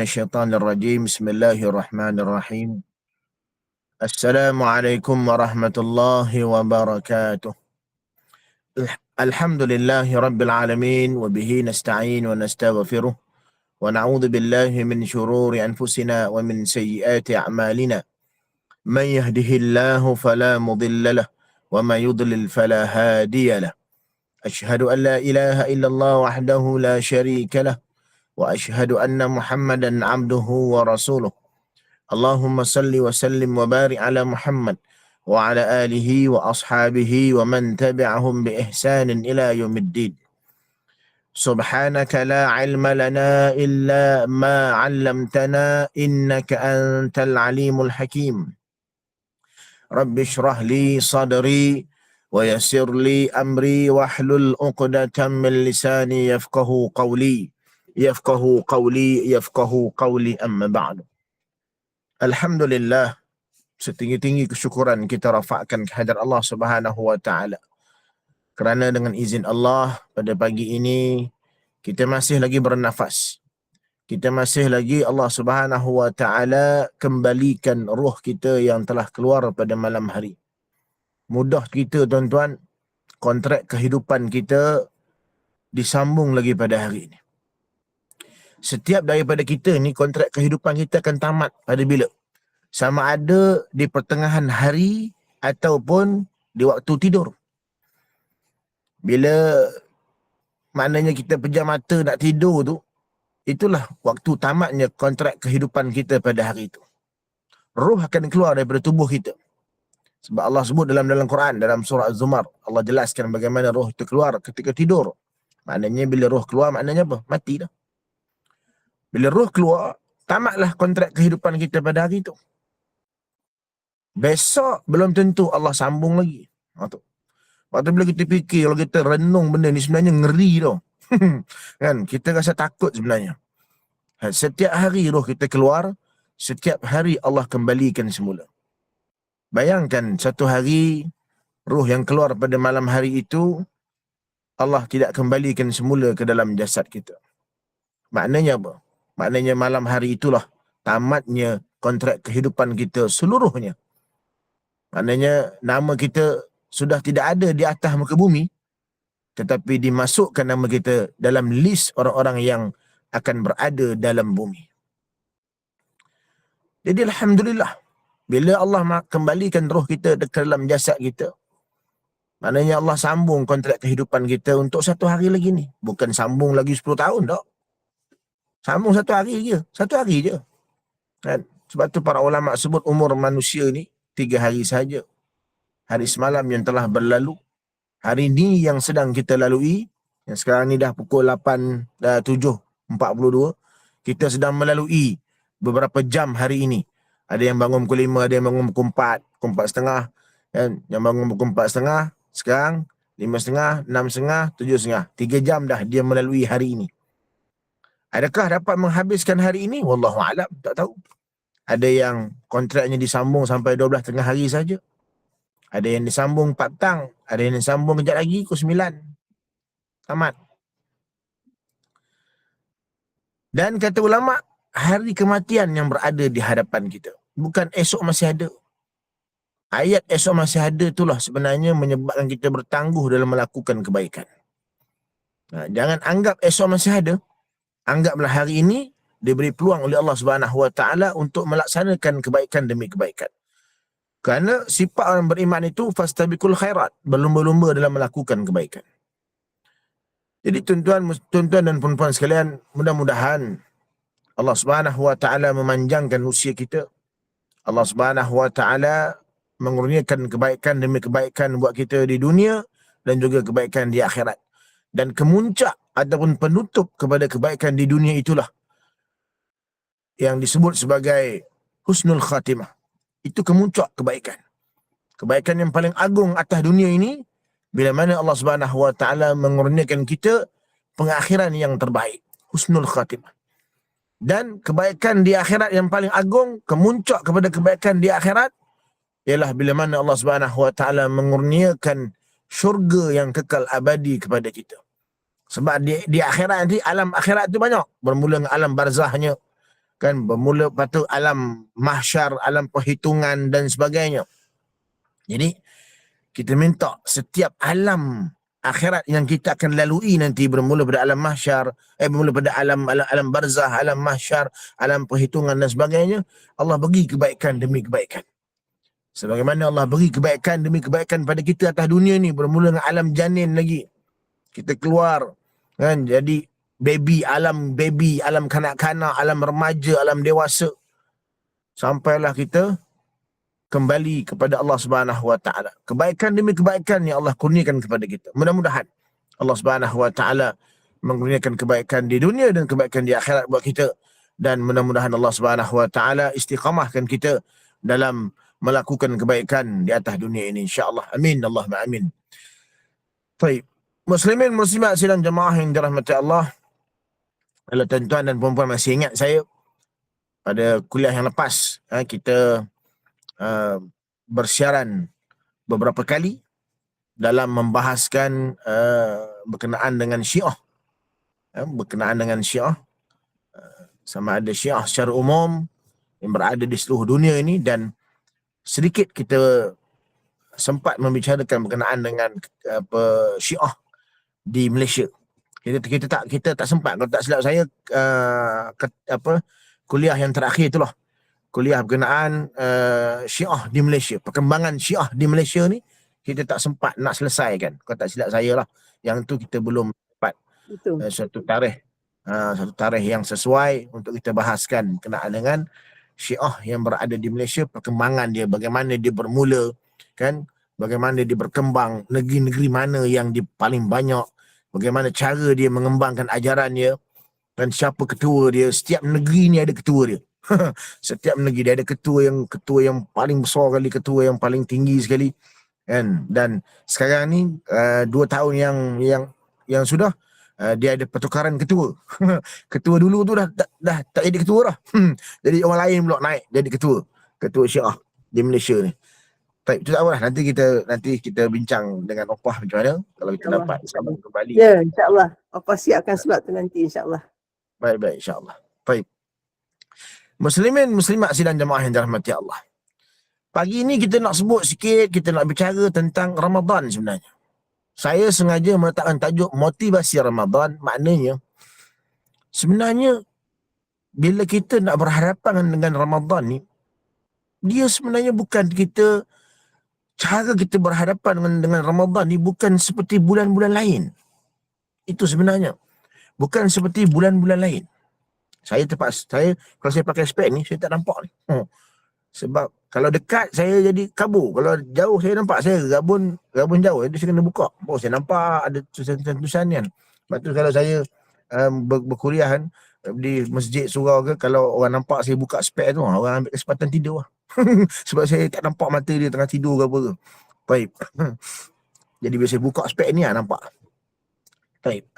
الشيطان الرجيم بسم الله الرحمن الرحيم السلام عليكم ورحمة الله وبركاته الحمد لله رب العالمين وبه نستعين ونستغفره ونعوذ بالله من شرور أنفسنا ومن سيئات أعمالنا من يهده الله فلا مضل له وما يضلل فلا هادي له أشهد أن لا إله إلا الله وحده لا شريك له وأشهد أن محمدا عبده ورسوله اللهم صل وسلم وبارك على محمد وعلى آله وأصحابه ومن تبعهم بإحسان إلى يوم الدين سبحانك لا علم لنا إلا ما علمتنا إنك أنت العليم الحكيم رب اشرح لي صدري ويسر لي أمري واحلل عقدة من لساني يفقه قولي أما بعد. Alhamdulillah, setinggi-tinggi kesyukuran kita rafakkan kehadrat Allah Subhanahu wa taala. Kerana dengan izin Allah pada pagi ini kita masih lagi bernafas. Kita masih lagi Allah Subhanahu wa taala kembalikan roh kita yang telah keluar pada malam hari. Mudah kita tuan-tuan, kontrak kehidupan kita disambung lagi pada hari ini. Setiap daripada kita ni kontrak kehidupan kita akan tamat pada bila? Sama ada di pertengahan hari ataupun di waktu tidur. Bila maknanya kita pejam mata nak tidur tu, itulah waktu tamatnya kontrak kehidupan kita pada hari itu. Roh akan keluar daripada tubuh kita. Sebab Allah sebut dalam Quran, dalam surah Az-Zumar, Allah jelaskan bagaimana roh itu keluar ketika tidur. Maknanya bila roh keluar maknanya apa? Mati dah. Bila roh keluar, tamatlah kontrak kehidupan kita pada hari itu. Besok belum tentu Allah sambung lagi. Waktu bila kita fikir, kalau kita renung benda ni sebenarnya ngeri tau. Kan? Kita rasa takut sebenarnya. Setiap hari roh kita keluar, setiap hari Allah kembalikan semula. Bayangkan satu hari roh yang keluar pada malam hari itu, Allah tidak kembalikan semula ke dalam jasad kita. Maknanya apa? Maknanya malam hari itulah tamatnya kontrak kehidupan kita seluruhnya. Maknanya nama kita sudah tidak ada di atas muka bumi, tetapi dimasukkan nama kita dalam list orang-orang yang akan berada dalam bumi. Jadi Alhamdulillah, bila Allah kembalikan roh kita ke dalam jasad kita, maknanya Allah sambung kontrak kehidupan kita untuk satu hari lagi ni. Bukan sambung lagi 10 tahun tak. Sambung satu hari je. Satu hari je. Kan? Sebab tu para ulama sebut umur manusia ni 3 hari saja. Hari semalam yang telah berlalu, hari ni yang sedang kita lalui, yang sekarang ni dah pukul 7:42, kita sedang melalui beberapa jam hari ini. Ada yang bangun pukul 5, ada yang bangun pukul 4, pukul 4:30, kan? Yang bangun pukul 4:30, sekarang 5:30, 6:30, 7:30. 3 jam dah dia melalui hari ini. Adakah dapat menghabiskan hari ini? Wallahu a'lam, tak tahu. Ada yang kontraknya disambung sampai 12 tengah hari saja. Ada yang disambung 4 petang, ada yang disambung kejap lagi pukul 9. Tamat. Dan kata ulama, hari kematian yang berada di hadapan kita. Bukan esok masih ada. Ayat esok masih ada itulah sebenarnya menyebabkan kita bertangguh dalam melakukan kebaikan. Jangan anggap esok masih ada. Anggaplah hari ini diberi peluang oleh Allah Subhanahu wa taala untuk melaksanakan kebaikan demi kebaikan. Kerana sifat orang beriman itu fastabiqul khairat, berlumba-lumba dalam melakukan kebaikan. Jadi tuan-tuan dan puan-puan sekalian, mudah-mudahan Allah Subhanahu wa taala memanjangkan usia kita. Allah Subhanahu wa taala mengurniakan kebaikan demi kebaikan buat kita di dunia dan juga kebaikan di akhirat. Dan kemuncak ataupun penutup kepada kebaikan di dunia itulah yang disebut sebagai husnul khatimah. Itu kemuncak kebaikan. Kebaikan yang paling agung atas dunia ini, bila mana Allah Subhanahu wa taala mengurniakan kita pengakhiran yang terbaik, husnul khatimah. Dan kebaikan di akhirat yang paling agung, kemuncak kepada kebaikan di akhirat, ialah bila mana Allah Subhanahu wa taala mengurniakan syurga yang kekal abadi kepada kita. Sebab di akhirat nanti, alam akhirat tu banyak. Bermula dengan alam barzahnya, kan, bermula lepas tu alam mahsyar, alam perhitungan dan sebagainya. Jadi kita minta setiap alam akhirat yang kita akan lalui nanti, bermula pada alam mahsyar, bermula pada alam barzah, alam mahsyar, alam perhitungan dan sebagainya, Allah bagi kebaikan demi kebaikan. Sebagaimana Allah beri kebaikan demi kebaikan pada kita atas dunia ni, bermula dengan alam janin lagi. Kita keluar kan, jadi baby, alam kanak-kanak, alam remaja, alam dewasa, sampailah kita kembali kepada Allah Subhanahu wa taala. Kebaikan demi kebaikan yang Allah kurniakan kepada kita. Mudah-mudahan Allah Subhanahu wa taala mengurniakan kebaikan di dunia dan kebaikan di akhirat buat kita, dan mudah-mudahan Allah Subhanahu wa taala istiqamahkan kita dalam melakukan kebaikan di atas dunia ini, insya-Allah. Amin, Allahumma amin. Baik, muslimin muslimat sidang jemaah yang dirahmati Allah, kalau tuan-tuan dan puan-puan masih ingat saya pada kuliah yang lepas, kita bersiaran beberapa kali dalam membahaskan berkenaan dengan Syiah, sama ada Syiah secara umum yang berada di seluruh dunia ini, dan sedikit kita sempat membicarakan berkenaan dengan Syiah di Malaysia. Kita tak sempat, kalau tak silap saya, kuliah yang terakhir itulah, kuliah berkenaan Syiah di Malaysia, perkembangan Syiah di Malaysia ni kita tak sempat nak selesaikan, kalau tak silap saya lah. Yang tu kita belum dapat satu tarikh yang sesuai untuk kita bahaskan berkenaan dengan Syiah yang berada di Malaysia, perkembangan dia, bagaimana dia bermula, kan, bagaimana dia berkembang, negeri-negeri mana yang dia paling banyak, bagaimana cara dia mengembangkan ajaran dia, dan siapa ketua dia. Setiap negeri ni ada ketua dia. Setiap negeri dia ada ketua yang paling besar kali, ketua yang paling tinggi sekali, kan. Dan sekarang ni 2 tahun yang sudah dia ada pertukaran ketua. Ketua dulu tu dah tak jadi ketua dah. Jadi orang lain pula naik jadi ketua Syiah di Malaysia ni. Baik, itu tak apalah, nanti kita bincang dengan Opah macam mana kalau kita dapat sambung kembali. Ya, insya-Allah. Opah siapkan slot tu nanti, insya-Allah. Baik, insya-Allah. Baik. Muslimin muslimat sidang jemaah yang dirahmati Allah. Pagi ni kita nak sebut sikit, kita nak bicara tentang Ramadan sebenarnya. Saya sengaja meletakkan tajuk motivasi Ramadan. Maknanya sebenarnya bila kita nak berhadapan dengan Ramadan ni, dia sebenarnya bukan cara kita berhadapan dengan Ramadan ni bukan seperti bulan-bulan lain. Itu sebenarnya bukan seperti bulan-bulan lain. Saya kalau saya pakai spek ni, saya tak nampak ni. Sebab kalau dekat saya jadi kabur, kalau jauh saya nampak, saya gabun jauh, jadi saya kena buka. Saya nampak ada tulisan-tulisan ni kan. Lepas tu kalau saya berkuliah di masjid surau ke, kalau orang nampak saya buka spek tu, orang ambil kesempatan tidur lah. Sebab saya tak nampak mata dia tengah tidur ke apa ke. Baik. Jadi bila saya buka spek ni nampak. Baik.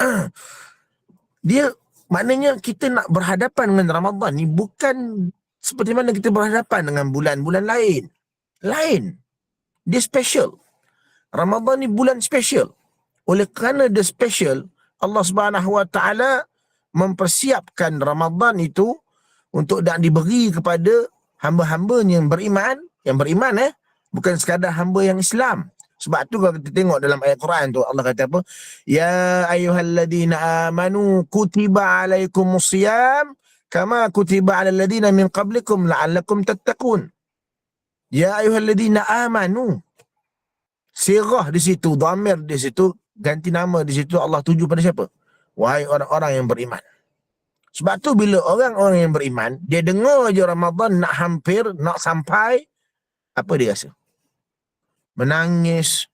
Dia maknanya kita nak berhadapan dengan Ramadan ni bukan seperti mana kita berhadapan dengan bulan-bulan lain. Dia special. Ramadan ni bulan special. Oleh kerana dia special, Allah Subhanahu wa taala mempersiapkan Ramadan itu untuk nak diberi kepada hamba-hambanya yang beriman, bukan sekadar hamba yang Islam. Sebab tu kalau kita tengok dalam ayat Quran tu, Allah kata apa? Ya ayyuhalladzina amanu kutiba alaikumusiyam kama kutiba alal ladzina min qablikum la'allakum tattaqun. Ya ayyuhalladzina amanu. Sirah di situ, dhamir di situ, ganti nama di situ, Allah tuju pada siapa? Wahai orang-orang yang beriman. Sebab tu bila orang-orang yang beriman, dia dengar je Ramadan nak sampai, apa dia rasa? Menangis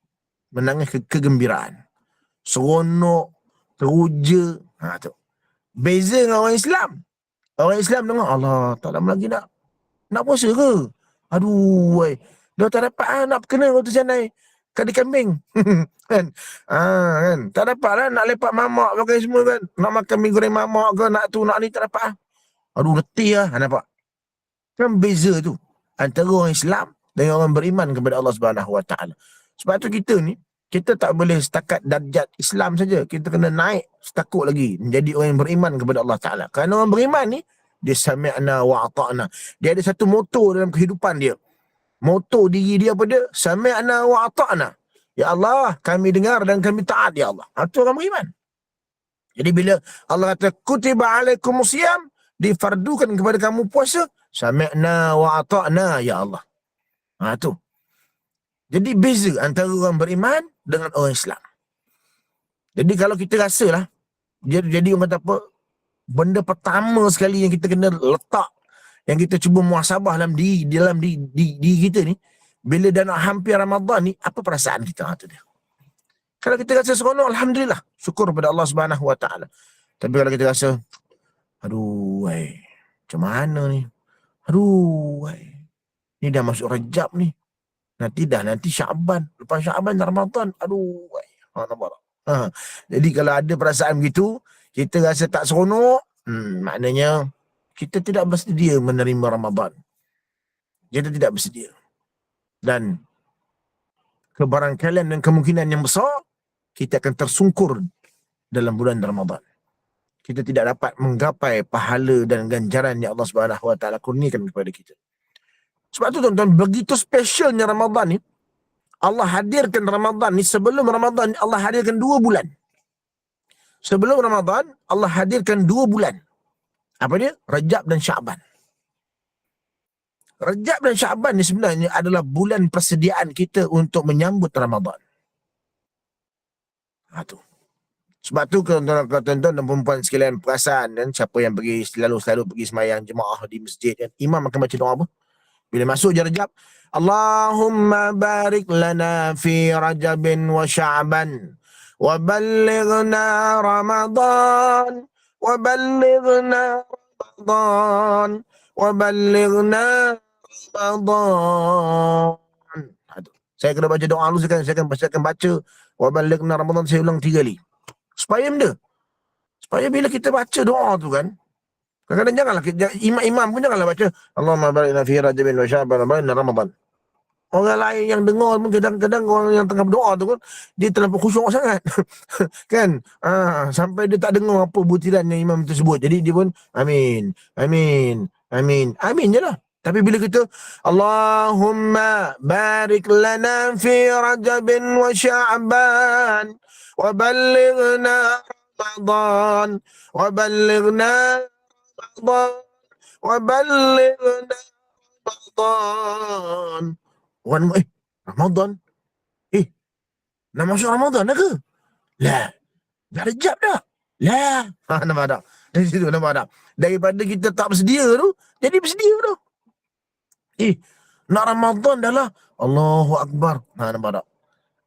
kegembiraan. Seronok, teruja. Tu. Beza dengan orang Islam. Orang Islam dengar, Allah, tak lama lagi nak puasa ke? Aduh, woi. Dah tak dapat nak kena waktu sana kadi kambing. Kan? Kan? Tak dapat lah nak lepak mamak pakai semua kan. Nak makan mie goreng mamak ke, nak tu, nak ni, tak dapat. Aduh, letih lah. Nampak? Kan beza tu antara orang Islam dan orang beriman kepada Allah Subhanahu wa taala. Sebab tu kita tak boleh setakat darjat Islam saja. Kita kena naik setakuk lagi menjadi orang yang beriman kepada Allah Taala. Kerana orang beriman ni Dia sami'na wa ata'na. Dia ada satu moto dalam kehidupan dia. Moto diri dia apa dia? Sami'na wa ata'na. Ya Allah, kami dengar dan kami taat ya Allah. Itu orang beriman. Jadi bila Allah kata kutiba alaikumusiyam, difardukan kepada kamu puasa, sami'na wa ata'na ya Allah. Tu. Jadi beza antara orang beriman dengan orang Islam. Jadi kalau kita rasalah, jadi orang kata apa, benda pertama sekali yang kita kena letak, yang kita cuba muhasabah dalam diri kita ni, bila dah nak hampir Ramadan ni, apa perasaan kita? Tu dia. Kalau kita rasa seronok, alhamdulillah, syukur pada Allah Subhanahu Wa Taala. Tapi kalau kita rasa, aduh, macam mana ni? Aduh, ni dah masuk Rajab ni. Nanti Syaban. Lepas Syaban Ramadan. Aduh, nampak tak? Jadi kalau ada perasaan begitu, kita rasa tak seronok, maknanya kita tidak bersedia menerima Ramadan. Kita tidak bersedia. Dan kebarangkalian dan kemungkinan yang besar, kita akan tersungkur dalam bulan Ramadan. Kita tidak dapat menggapai pahala dan ganjaran yang Allah Subhanahu Wa Taala kurniakan kepada kita. Sebab tu tuan-tuan, begitu specialnya Ramadan ni, Allah hadirkan Ramadan ni, sebelum Ramadan Allah hadirkan 2 bulan. Sebelum Ramadan Allah hadirkan 2 bulan. Apa dia? Rajab dan Syaban. Rajab dan Syaban ni sebenarnya adalah bulan persediaan kita untuk menyambut Ramadan. Tu. Sebab tu tuan-tuan dan perempuan sekalian perasan kan, siapa yang pergi selalu pergi semayang jemaah di masjid kan, imam akan baca doa apa? Bila masuk je Rajab, Allahumma barik lana fi Rajabin wa Sya'ban wa ballighna Ramadan wa ballighna Ramadan wa ballighna Ramadan. Saya kena baca doa dulu, saya akan baca wa ballighna Ramadan, saya ulang 3 kali. Supaya benda. Supaya bila kita baca doa tu kan, kadang-kadang janganlah imam pun janganlah baca Allahumma barik lana fi Rajabin wa Sya'ban wa ballighna Ramadan. Orang lain yang dengar pun kadang-kadang orang yang tengah berdoa tu kan, dia terlalu khusyuk sangat. Kan? Sampai dia tak dengar apa butiran yang imam tersebut. Jadi dia pun amin, amin, amin, amin je lah. Tapi bila kita Allahumma barik lana fi Rajabin wa Sya'ban wa ballighna Ramadan wa ballighna Ramadan wa ballighna Ramadan. Orang Ramadan? Nak masuk Ramadan dah ke? Lah, dah Rajab dah. Lah. Nampak tak? Dari situ nampak tak? Daripada kita tak bersedia tu, jadi bersedia tu. Nak Ramadan dah lah. Allahu Akbar. Nampak tak?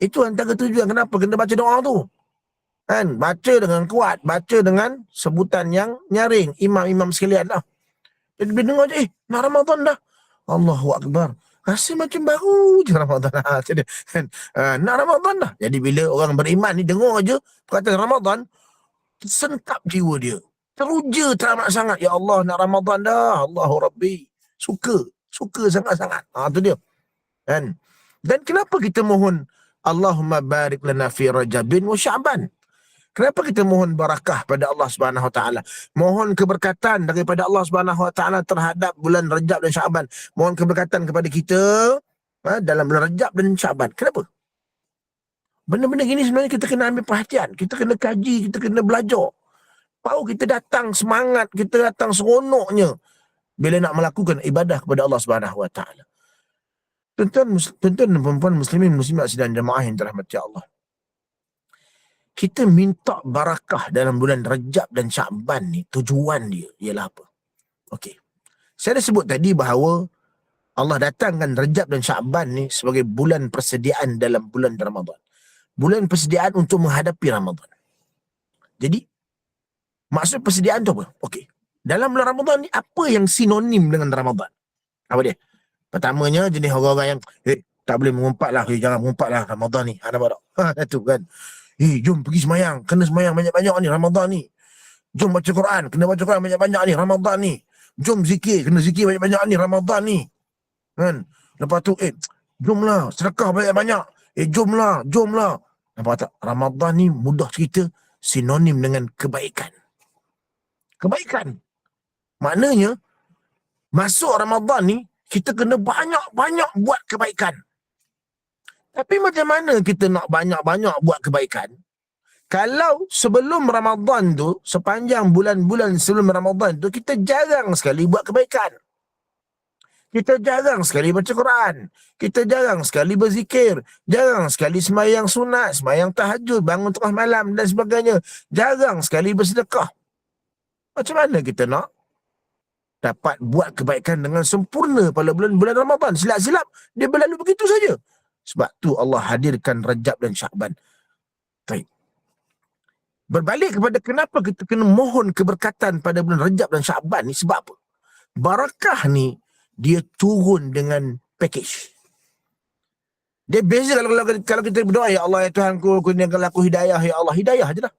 Itu antara tujuan kenapa kena baca doa tu. Kan? Baca dengan kuat. Baca dengan sebutan yang nyaring. Imam-imam sekalian lah. Jadi bila dengar je, nak Ramadan dah. Allahu Akbar. Rasa macam baru je Ramadan. Kan? Nak Ramadan dah. Jadi bila orang beriman ni dengar je perkataan Ramadan, sentap jiwa dia. Teruja teramat sangat. Ya Allah, nak Ramadan dah. Allahu Rabbi. Suka sangat-sangat. Tu dia. Kan? Dan kenapa kita mohon Allahumma barik lana fi Rajabin wa Sya'ban? Kenapa kita mohon barakah pada Allah Subhanahu Wa Taala? Mohon keberkatan daripada Allah Subhanahu Wa Taala terhadap bulan Rajab dan Syaban. Mohon keberkatan kepada kita dalam bulan Rajab dan Syaban. Kenapa? Benda-benda gini sebenarnya kita kena ambil perhatian. Kita kena kaji, kita kena belajar. Baru kita datang semangat, kita datang seronoknya bila nak melakukan ibadah kepada Allah Subhanahu Wa Taala. Tuan-tuan dan perempuan muslimin muslimat sidang jemaah yang dirahmati Allah. Kita minta barakah dalam bulan Rajab dan Syaban ni, tujuan dia ialah apa? Okey. Saya dah sebut tadi bahawa Allah datangkan Rajab dan Syaban ni sebagai bulan persediaan dalam bulan Ramadan. Bulan persediaan untuk menghadapi Ramadan. Jadi, maksud persediaan tu apa? Okey. Dalam bulan Ramadan ni, apa yang sinonim dengan Ramadan? Apa dia? Pertamanya, jenis orang-orang yang, tak boleh mengumpat lah, jangan mengumpat lah Ramadan ni. Nampak tak? Itu kan. Jom pergi semayang. Kena semayang banyak-banyak ni Ramadan ni. Jom baca Quran. Kena baca Quran banyak-banyak ni Ramadan ni. Jom zikir. Kena zikir banyak-banyak ni Ramadan ni. Kan? Lepas tu, jomlah. Sedekah banyak-banyak. Jomlah. Nampak tak? Ramadan ni mudah cerita sinonim dengan kebaikan. Kebaikan. Maknanya, masuk Ramadan ni, kita kena banyak-banyak buat kebaikan. Tapi macam mana kita nak banyak-banyak buat kebaikan? Kalau sebelum Ramadan tu, sepanjang bulan-bulan sebelum Ramadan tu, kita jarang sekali buat kebaikan. Kita jarang sekali baca Quran. Kita jarang sekali berzikir. Jarang sekali semayang sunat, semayang tahajud, bangun tengah malam dan sebagainya. Jarang sekali bersedekah. Macam mana kita nak dapat buat kebaikan dengan sempurna pada bulan-bulan Ramadan? Silap-silap dia berlalu begitu saja. Sebab tu Allah hadirkan Rajab dan Sya'ban. Baik. Berbalik kepada kenapa kita kena mohon keberkatan pada bulan Rajab dan Sya'ban ni, sebab apa? Barakah ni dia turun dengan package. Dia beza kalau kita berdoa, ya Allah ya Tuhanku, kurniakanlah aku hidayah, ya Allah, hidayah je lah.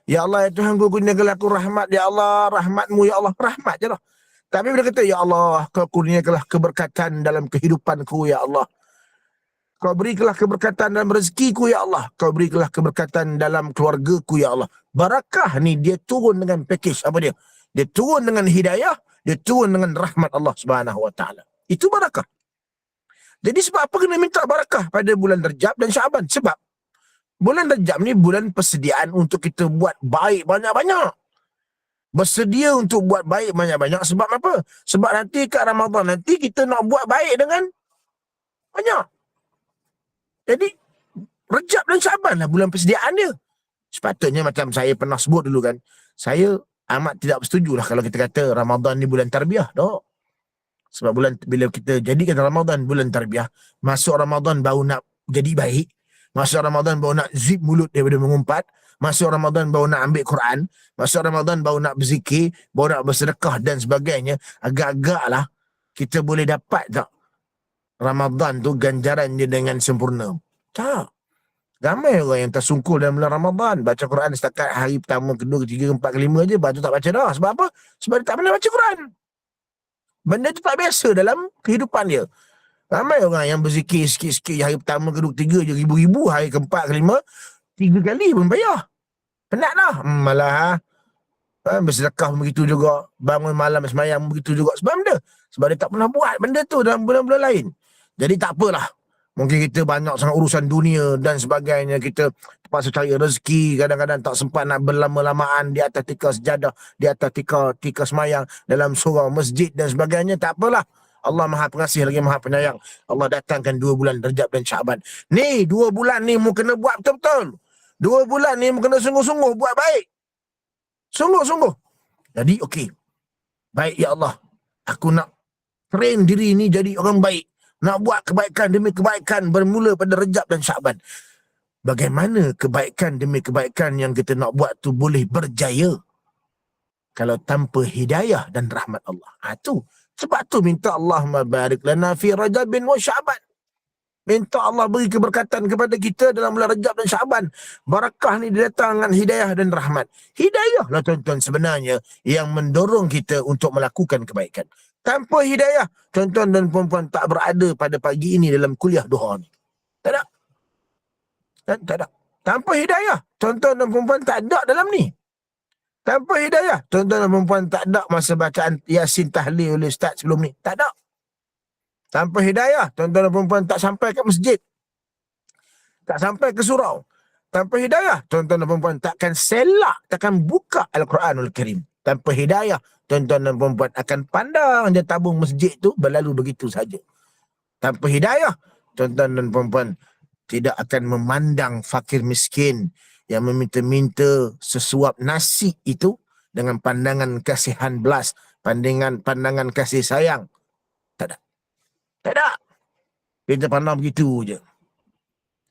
Ya Allah ya Tuhanku, kurniakanlah aku rahmat, ya Allah, rahmatmu ya Allah, rahmat je lah. Tapi bila kata, ya Allah, kau kurniakanlah keberkatan dalam kehidupanku, ya Allah. Kau berikanlah keberkatan dalam rezekiku, ya Allah. Kau berikanlah keberkatan dalam keluargaku, ya Allah. Barakah ni dia turun dengan package. Apa dia? Dia turun dengan hidayah, dia turun dengan rahmat Allah Subhanahu Wa Taala. Itu barakah. Jadi sebab apa kena minta barakah pada bulan Rajab dan Sya'ban? Sebab bulan Rajab ni bulan persediaan untuk kita buat baik banyak-banyak. Bersedia untuk buat baik banyak-banyak. Sebab apa? Sebab nanti kat Ramadan nanti kita nak buat baik dengan banyak. Jadi Rajab dan Sya'ban lah bulan persediaan dia. Sepatutnya macam saya pernah sebut dulu kan, saya amat tidak bersetuju lah kalau kita kata Ramadan ni bulan tarbiyah. Tak. Sebab bila kita jadikan Ramadan bulan tarbiyah, masuk Ramadan baru nak jadi baik, masuk Ramadan baru nak zip mulut daripada mengumpat, masuk Ramadan baru nak ambil Quran, masuk Ramadan baru nak berzikir, baru nak bersedekah dan sebagainya. Agak-agak lah kita boleh dapat tak Ramadan tu ganjaran dia dengan sempurna? Tak. Ramai orang yang tersungkul dalam bulan Ramadan. Baca Quran setakat hari pertama, kedua, ketiga, keempat, kelima je. Lepas tu tak baca dah. Sebab apa? Sebab dia tak pernah baca Quran. Benda tu tak biasa dalam kehidupan dia. Ramai orang yang berzikir sikit-sikit hari pertama, kedua, ketiga je ribu-ribu. Hari keempat, kelima, 3 kali pun payah. Penat dah. Malah bersedekah begitu juga. Bangun malam semayang begitu juga. Sebab benda. Sebab dia tak pernah buat benda tu dalam bulan-bulan lain. Jadi tak apalah. Mungkin kita banyak sangat urusan dunia dan sebagainya. Kita terpaksa cari rezeki. Kadang-kadang tak sempat nak berlama-lamaan di atas tikar sejadah, di atas tikar semayang, dalam surau, masjid dan sebagainya. Tak apalah. Allah Maha Pengasih lagi Maha Penyayang. Allah datangkan 2 bulan Rajab dan Sya'ban. Ni 2 bulan ni mu kena buat betul-betul. 2 bulan ni mu kena sungguh-sungguh buat baik. Sungguh-sungguh. Jadi okey. Baik ya Allah. Aku nak train diri ni jadi orang baik. Nak buat kebaikan demi kebaikan bermula pada Rajab dan Sya'ban. Bagaimana kebaikan demi kebaikan yang kita nak buat tu boleh berjaya kalau tanpa hidayah dan rahmat Allah? Tu. Sebab tu minta Allah mabarik lana fi Rajabin wa Sya'ban. Minta Allah beri keberkatan kepada kita dalam bulan Rajab dan Sya'ban. Barakah ni datang dengan hidayah dan rahmat. Hidayah lah tuan-tuan sebenarnya yang mendorong kita untuk melakukan kebaikan. Tanpa hidayah, tuan-tuan dan puan-puan tak berada pada pagi ini dalam kuliah duha ni. Tak ada. Tak ada. Tanpa hidayah, tuan-tuan dan puan-puan tak ada dalam ni. Tanpa hidayah, tuan-tuan dan puan-puan tak ada masa bacaan Yasin tahlil oleh ustaz sebelum ni. Tak ada. Tanpa hidayah, tuan-tuan dan puan-puan tak sampai ke masjid. Tak sampai ke surau. Tanpa hidayah, tuan-tuan dan puan-puan takkan selak, takkan buka Al-Quranul Karim. Tanpa hidayah, tuan-tuan dan puan-puan akan pandang je tabung masjid tu berlalu begitu saja. Tanpa hidayah, tuan-tuan dan puan-puan tidak akan memandang fakir miskin yang meminta-minta sesuap nasi itu dengan pandangan kasihan belas, pandangan kasih sayang. Tak ada. Tak ada. Kita pandang begitu je.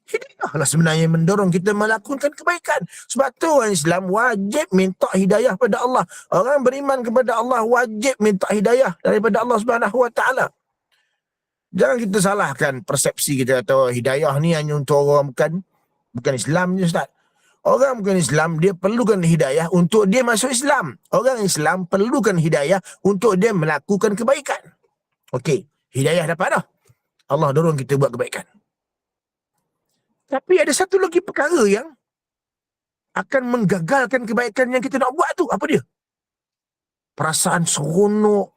Hidayah lah sebenarnya mendorong kita melakukan kebaikan. Sebab tu orang Islam wajib minta hidayah pada Allah. Orang beriman kepada Allah wajib minta hidayah daripada Allah Subhanahu Wa Taala. Jangan kita salahkan persepsi kita atau hidayah ni hanya untuk orang bukan Islam je, Ustaz. Orang bukan Islam, dia perlukan hidayah untuk dia masuk Islam. Orang Islam perlukan hidayah untuk dia melakukan kebaikan. Okey, hidayah dapat dah. Allah dorong kita buat kebaikan. Tapi ada satu lagi perkara yang akan menggagalkan kebaikan yang kita nak buat tu. Apa dia? perasaan seronok,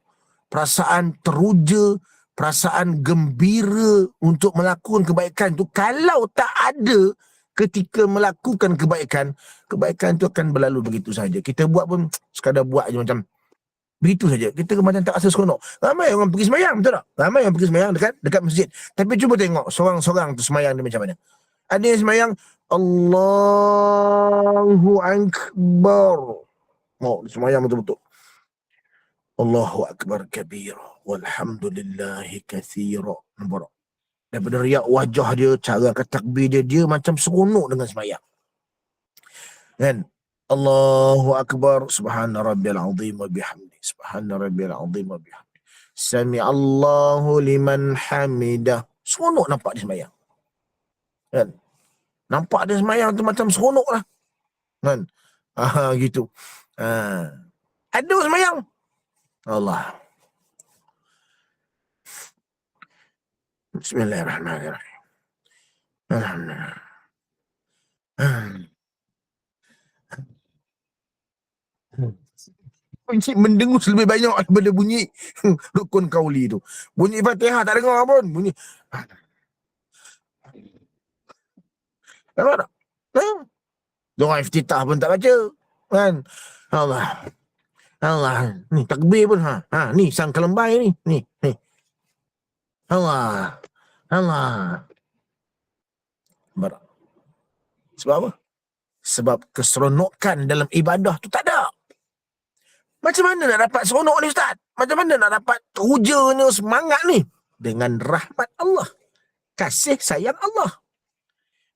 perasaan teruja, perasaan gembira untuk melakukan kebaikan tu, kalau tak ada ketika melakukan kebaikan, kebaikan tu akan berlalu begitu saja. Kita buat pun sekadar buat je macam begitu saja. Kita macam tak rasa seronok. Ramai orang pergi semayang, betul tak? Ramai orang pergi semayang dekat masjid. Tapi cuba tengok seorang-seorang tu semayang dia macam mana. Ada yang semayang Allahu Akbar. Oh, semayang betul-betul. Allahu Akbar kabira walhamdulillahi kathira. Nampak? Daripada riak wajah dia, cara takbir dia macam seronok dengan semayang. Kan? Allahu Akbar, subhana rabbil azim wa bihamdi, subhana rabbil azim wa bihamdi, sami Allahu liman hamidah. Seronok nampak dia semayang. Kan? Nampak dia semayang tu macam seronok lah. Kan? Gitu. Ada semayang. Allah. Bismillahirrahmanirrahim. Alhamdulillah. Bunyi mendengus lebih banyak daripada bunyi rukun kauli tu. Bunyi Fatihah tak dengar pun. Bunyi. Nampak tak? Doa iftitah pun tak baca. Kan? Allah. Allah. Ni takbir pun. Ni sang kelembai ni. Ni. Allah. Allah. Sebab apa? Sebab keseronokan dalam ibadah tu tak ada. Macam mana nak dapat seronok ni Ustaz? Macam mana nak dapat terujanya semangat ni? Dengan rahmat Allah. Kasih sayang Allah.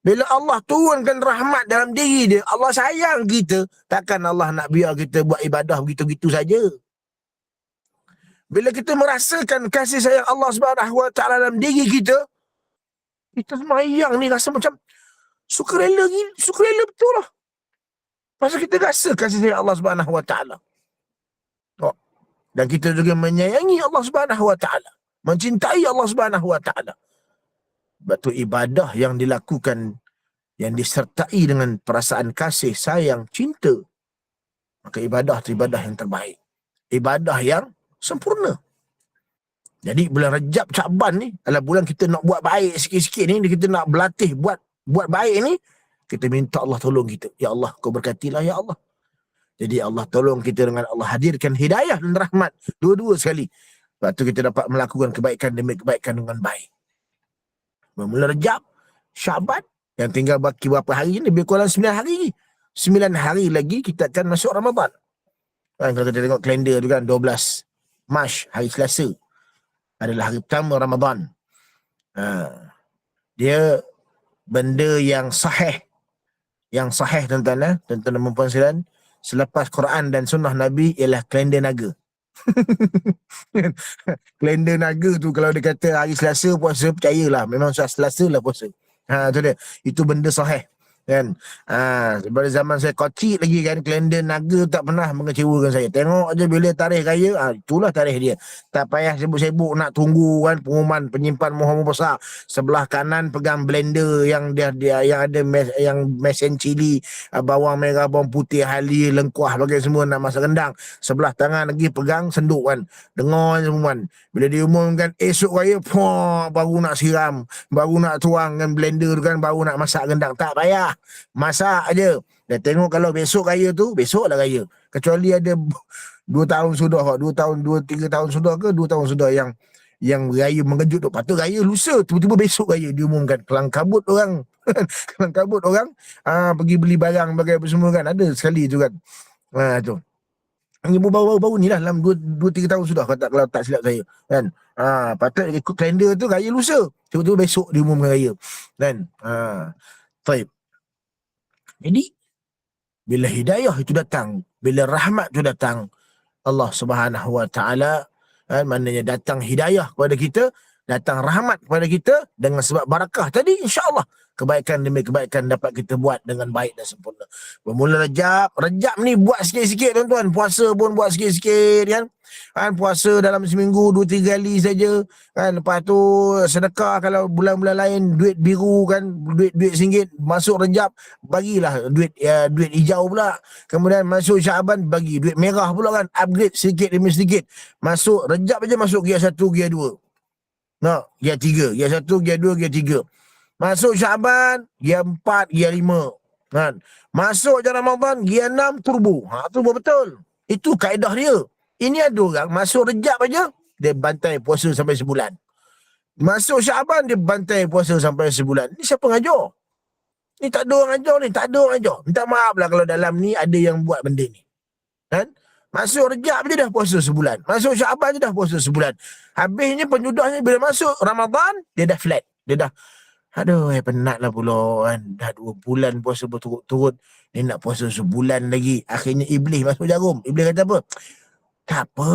Bila Allah turunkan rahmat dalam diri dia, Allah sayang kita, takkan Allah nak biar kita buat ibadah begitu-begitu saja. Bila kita merasakan kasih sayang Allah Subhanahu Wa Taala dalam diri kita, kita semayang ni rasa macam sukarela betul lah. Pasal kita rasa kasih sayang Allah Subhanahu Wa Taala. Dan kita juga menyayangi Allah Subhanahu Wa Taala, mencintai Allah Subhanahu Wa Taala. Sebab tu ibadah yang dilakukan, yang disertai dengan perasaan kasih, sayang, cinta, maka ibadah tu ibadah yang terbaik. Ibadah yang sempurna. Jadi bulan Rajab Syaban ni adalah bulan kita nak buat baik sikit-sikit ni, kita nak berlatih buat baik ni, kita minta Allah tolong kita. Ya Allah, kau berkatilah ya Allah. Jadi Allah tolong kita dengan Allah hadirkan hidayah dan rahmat dua-dua sekali. Sebab tu kita dapat melakukan kebaikan demi kebaikan dengan baik. Bermula Rajab, Syaban, yang tinggal baki berapa hari ni? Lebih kurang 9 hari. 9 hari lagi kita akan masuk Ramadan. Kan, kalau kita tengok kalender tu kan, 12 Mac, hari Selasa adalah hari pertama Ramadan. Dia benda yang sahih. Yang sahih tuan-tuan, tuan-tuan dan puan sekalian, selepas Quran dan sunnah Nabi ialah kalender naga. Kalender naga tu kalau dia kata hari Selasa puasa, percayalah, memang Selasa lah puasa. Tu dia. Itu benda sahih. Kan? Pada zaman saya kecil lagi kan, kalender naga tak pernah mengecewakan saya. Tengok aja bila tarikh raya, itulah tarikh dia. Tak payah sibuk-sibuk nak tunggu kan pengumuman penyimpan mohon besar. Sebelah kanan pegang blender yang dia yang ada yang mesin cili, bawang merah, bawang putih, halia, lengkuah bagai semua nak masak rendang. Sebelah tangan lagi pegang senduk kan. Dengar semua kan. Bila diumumkan esok raya, baru nak siram, baru nak tuang kan blender tu kan, baru nak masak rendang. Tak payah. Masak aja. Dan tengok kalau besok raya tu, besoklah raya. Kecuali ada 2 tahun sudah, 2-3 tahun sudah ke 2 tahun sudah yang raya mengejut tu. Patut raya lusa, tiba-tiba besok raya diumumkan. Kelang kabut orang. Kelang kabut orang pergi beli barang bagai apa semua kan. Ada sekali tu kan. Tu. Ini baru-baru ni lah, dalam 2-3 tahun sudah kalau tak silap saya kan. Patut ikut kalender tu raya lusa, tiba-tiba besok diumumkan raya kan. Baik. Jadi bila hidayah itu datang, bila rahmat itu datang, Allah Subhanahu Wa Taala kan, maknanya datang hidayah kepada kita, datang rahmat kepada kita dengan sebab barakah tadi, insya-Allah kebaikan demi kebaikan dapat kita buat dengan baik dan sempurna. Bermula Rejab ni buat sikit-sikit tuan-tuan. Puasa pun buat sikit-sikit kan. Puasa dalam seminggu 2-3 kali saja kan. Lepas tu sedekah kalau bulan-bulan lain duit biru kan, duit RM1 masuk Rejab bagilah duit hijau pula. Kemudian masuk Syaban bagi duit merah pula kan, upgrade sedikit demi sedikit. Masuk Rejab aja masuk gear 1, gear 2. Gear 3, gear 1, gear 2, gear 3. Masuk Syaban gear 4, gear 5 kan. Masuk je Ramadan gear 6 turbo. Turbo betul. Itu kaedah dia. Ini ada orang masuk Rejab aja dia bantai puasa sampai sebulan. Masuk Syaban dia bantai puasa sampai sebulan. Ni siapa ngajar? Ni tak ada orang ajar ni, tak ada orang ajar. Minta maaf lah kalau dalam ni ada yang buat benda ni. Kan? Masuk Rejab je dah puasa sebulan. Masuk Syaban je dah puasa sebulan. Habisnya penyudahnya bila masuk Ramadan, dia dah flat. Dia dah, aduh penat lah pula kan. Dah 2 bulan puasa berturut-turut. Dia nak puasa sebulan lagi. Akhirnya Iblis masuk jarum. Iblis kata apa? Tak apa.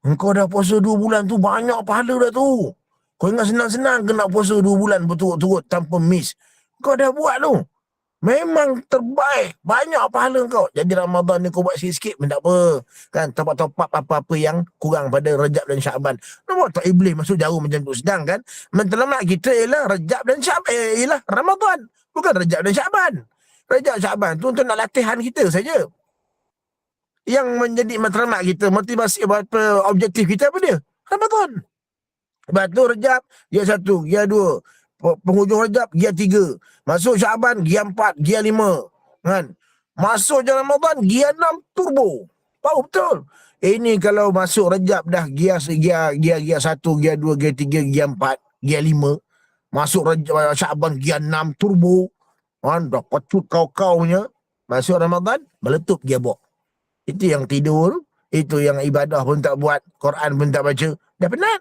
Engkau dah puasa 2 bulan tu banyak pahala dah tu. Kau ingat senang-senang ke nak puasa 2 bulan berturut-turut tanpa miss. Kau dah buat tu. Memang terbaik. Banyak pahala kau. Jadi Ramadan ni kau buat sikit-sikit pun tak apa. Kan top up apa-apa yang kurang pada Rejab dan Syaban. Nampak tak Iblis masuk jarum macam tu. Sedangkan mentelamak kita ialah Rejab dan Syaban. Ialah Ramadan. Bukan Rejab dan Syaban. Rejab Syaban tu untuk nak latihan kita saja. Yang menjadi matlamat kita, motivasi objektif kita apa dia? Ramadan. Lepas tu Rejab, gear 1, gear 2. Penghujung Rejab, gear 3. Masuk Syaban, gear 4, gear 5. Kan? Masuk je Ramadan, gear 6, turbo. Tahu betul? Ini kalau masuk Rejab dah gear 1, gear 2, gear 3, gear 4, gear 5. Masuk Rejab, Syaban, gear 6, turbo. Kan? Dah pecut kau-kaunya. Masuk Ramadan, meletup gear box. Itu yang tidur, itu yang ibadah pun tak buat, Quran pun tak baca. Dah penat.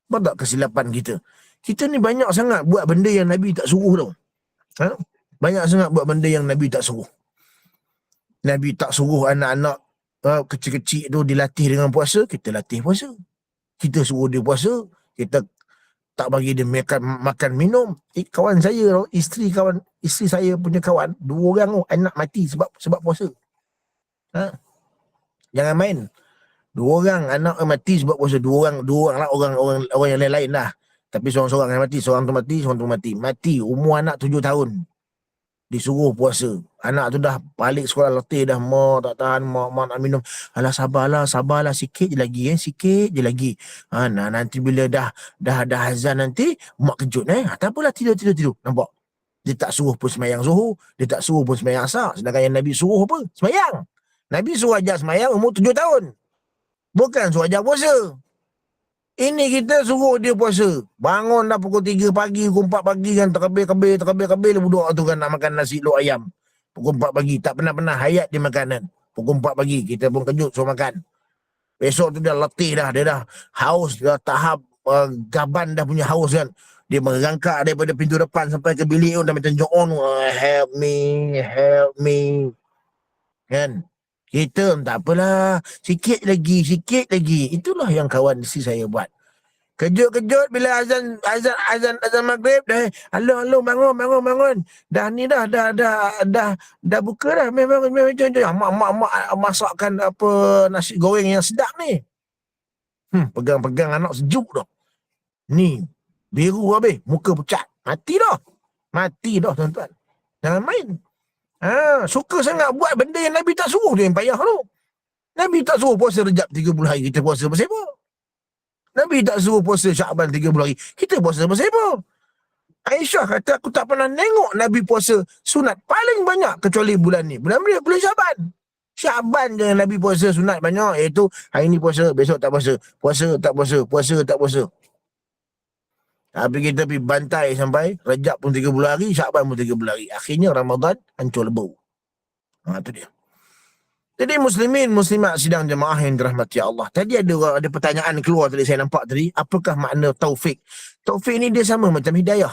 Apa kesilapan kita? Kita ni banyak sangat buat benda yang Nabi tak suruh tau. Banyak sangat buat benda yang Nabi tak suruh. Nabi tak suruh anak-anak kecil-kecil tu dilatih dengan puasa, kita latih puasa. Kita suruh dia puasa, kita tak bagi dia makan minum. Kawan saya, isteri saya punya kawan, 2 orang anak mati sebab puasa. Jangan main. 2 orang anak mati sebab puasa. 2 orang lah, orang yang lain lah. Tapi seorang-seorang yang mati, seorang tu mati. Mati umur anak 7 tahun. Disuruh puasa. Anak tu dah balik sekolah letih dah, mak tak tahan, mak nak minum. Alah sabarlah sikit je lagi sikit je lagi. Nanti bila dah azan nanti mak kejut tak apalah, tidur. Nampak? Dia tak suruh pun sembahyang zuhur, dia tak suruh pun sembahyang asar. Sedangkan yang Nabi suruh apa? Sembahyang. Nabi suruh ajar sembahyang umur 7 tahun. Bukan suruh ajar puasa. Ini kita suruh dia puasa. Bangun dah pukul 3 pagi, pukul 4 pagi kan, terkebir budak tu kan nak makan nasi lok ayam. Pukul 4 pagi. Tak pernah hayat dia makanan. Pukul 4 pagi. Kita pun kejut suruh makan. Besok tu dia letih dah. Dia dah haus. Dah tahap gaban dah punya haus kan. Dia merangkak daripada pintu depan sampai ke bilik tu. Dah macam John. Help me. Kan? Kita tak apalah. Sikit lagi. Itulah yang kawan isteri saya buat. Kejut-kejut bila azan maghrib dah. Halo bangun. Dah ni dah buka dah. Memang mak masakkan apa nasi goreng yang sedap ni. Pegang anak sejuk dah. Ni biru habis, muka pucat. Mati dah tuan-tuan. Jangan main. Suka sangat buat benda yang Nabi tak suruh, dia yang payah tu. Nabi tak suruh puasa Rejab 30 hari, kita puasa pasal apa? Nabi tak suruh puasa Syaban 30 hari, kita puasa pasal apa? Aisyah kata, aku tak pernah tengok Nabi puasa sunat paling banyak kecuali bulan ni. Bulan Syaban. Syaban je Nabi puasa sunat banyak, iaitu hari ni puasa, besok tak puasa. Puasa tak puasa. Habis kita pergi bantai sampai Rejab pun 30 hari, Syaban pun 30 hari. Akhirnya Ramadan hancur lebur. Itu dia. Jadi muslimat sidang jemaah yang dirahmati Allah. Tadi ada pertanyaan keluar tadi, saya nampak tadi. Apakah makna taufik? Taufik ni dia sama macam hidayah.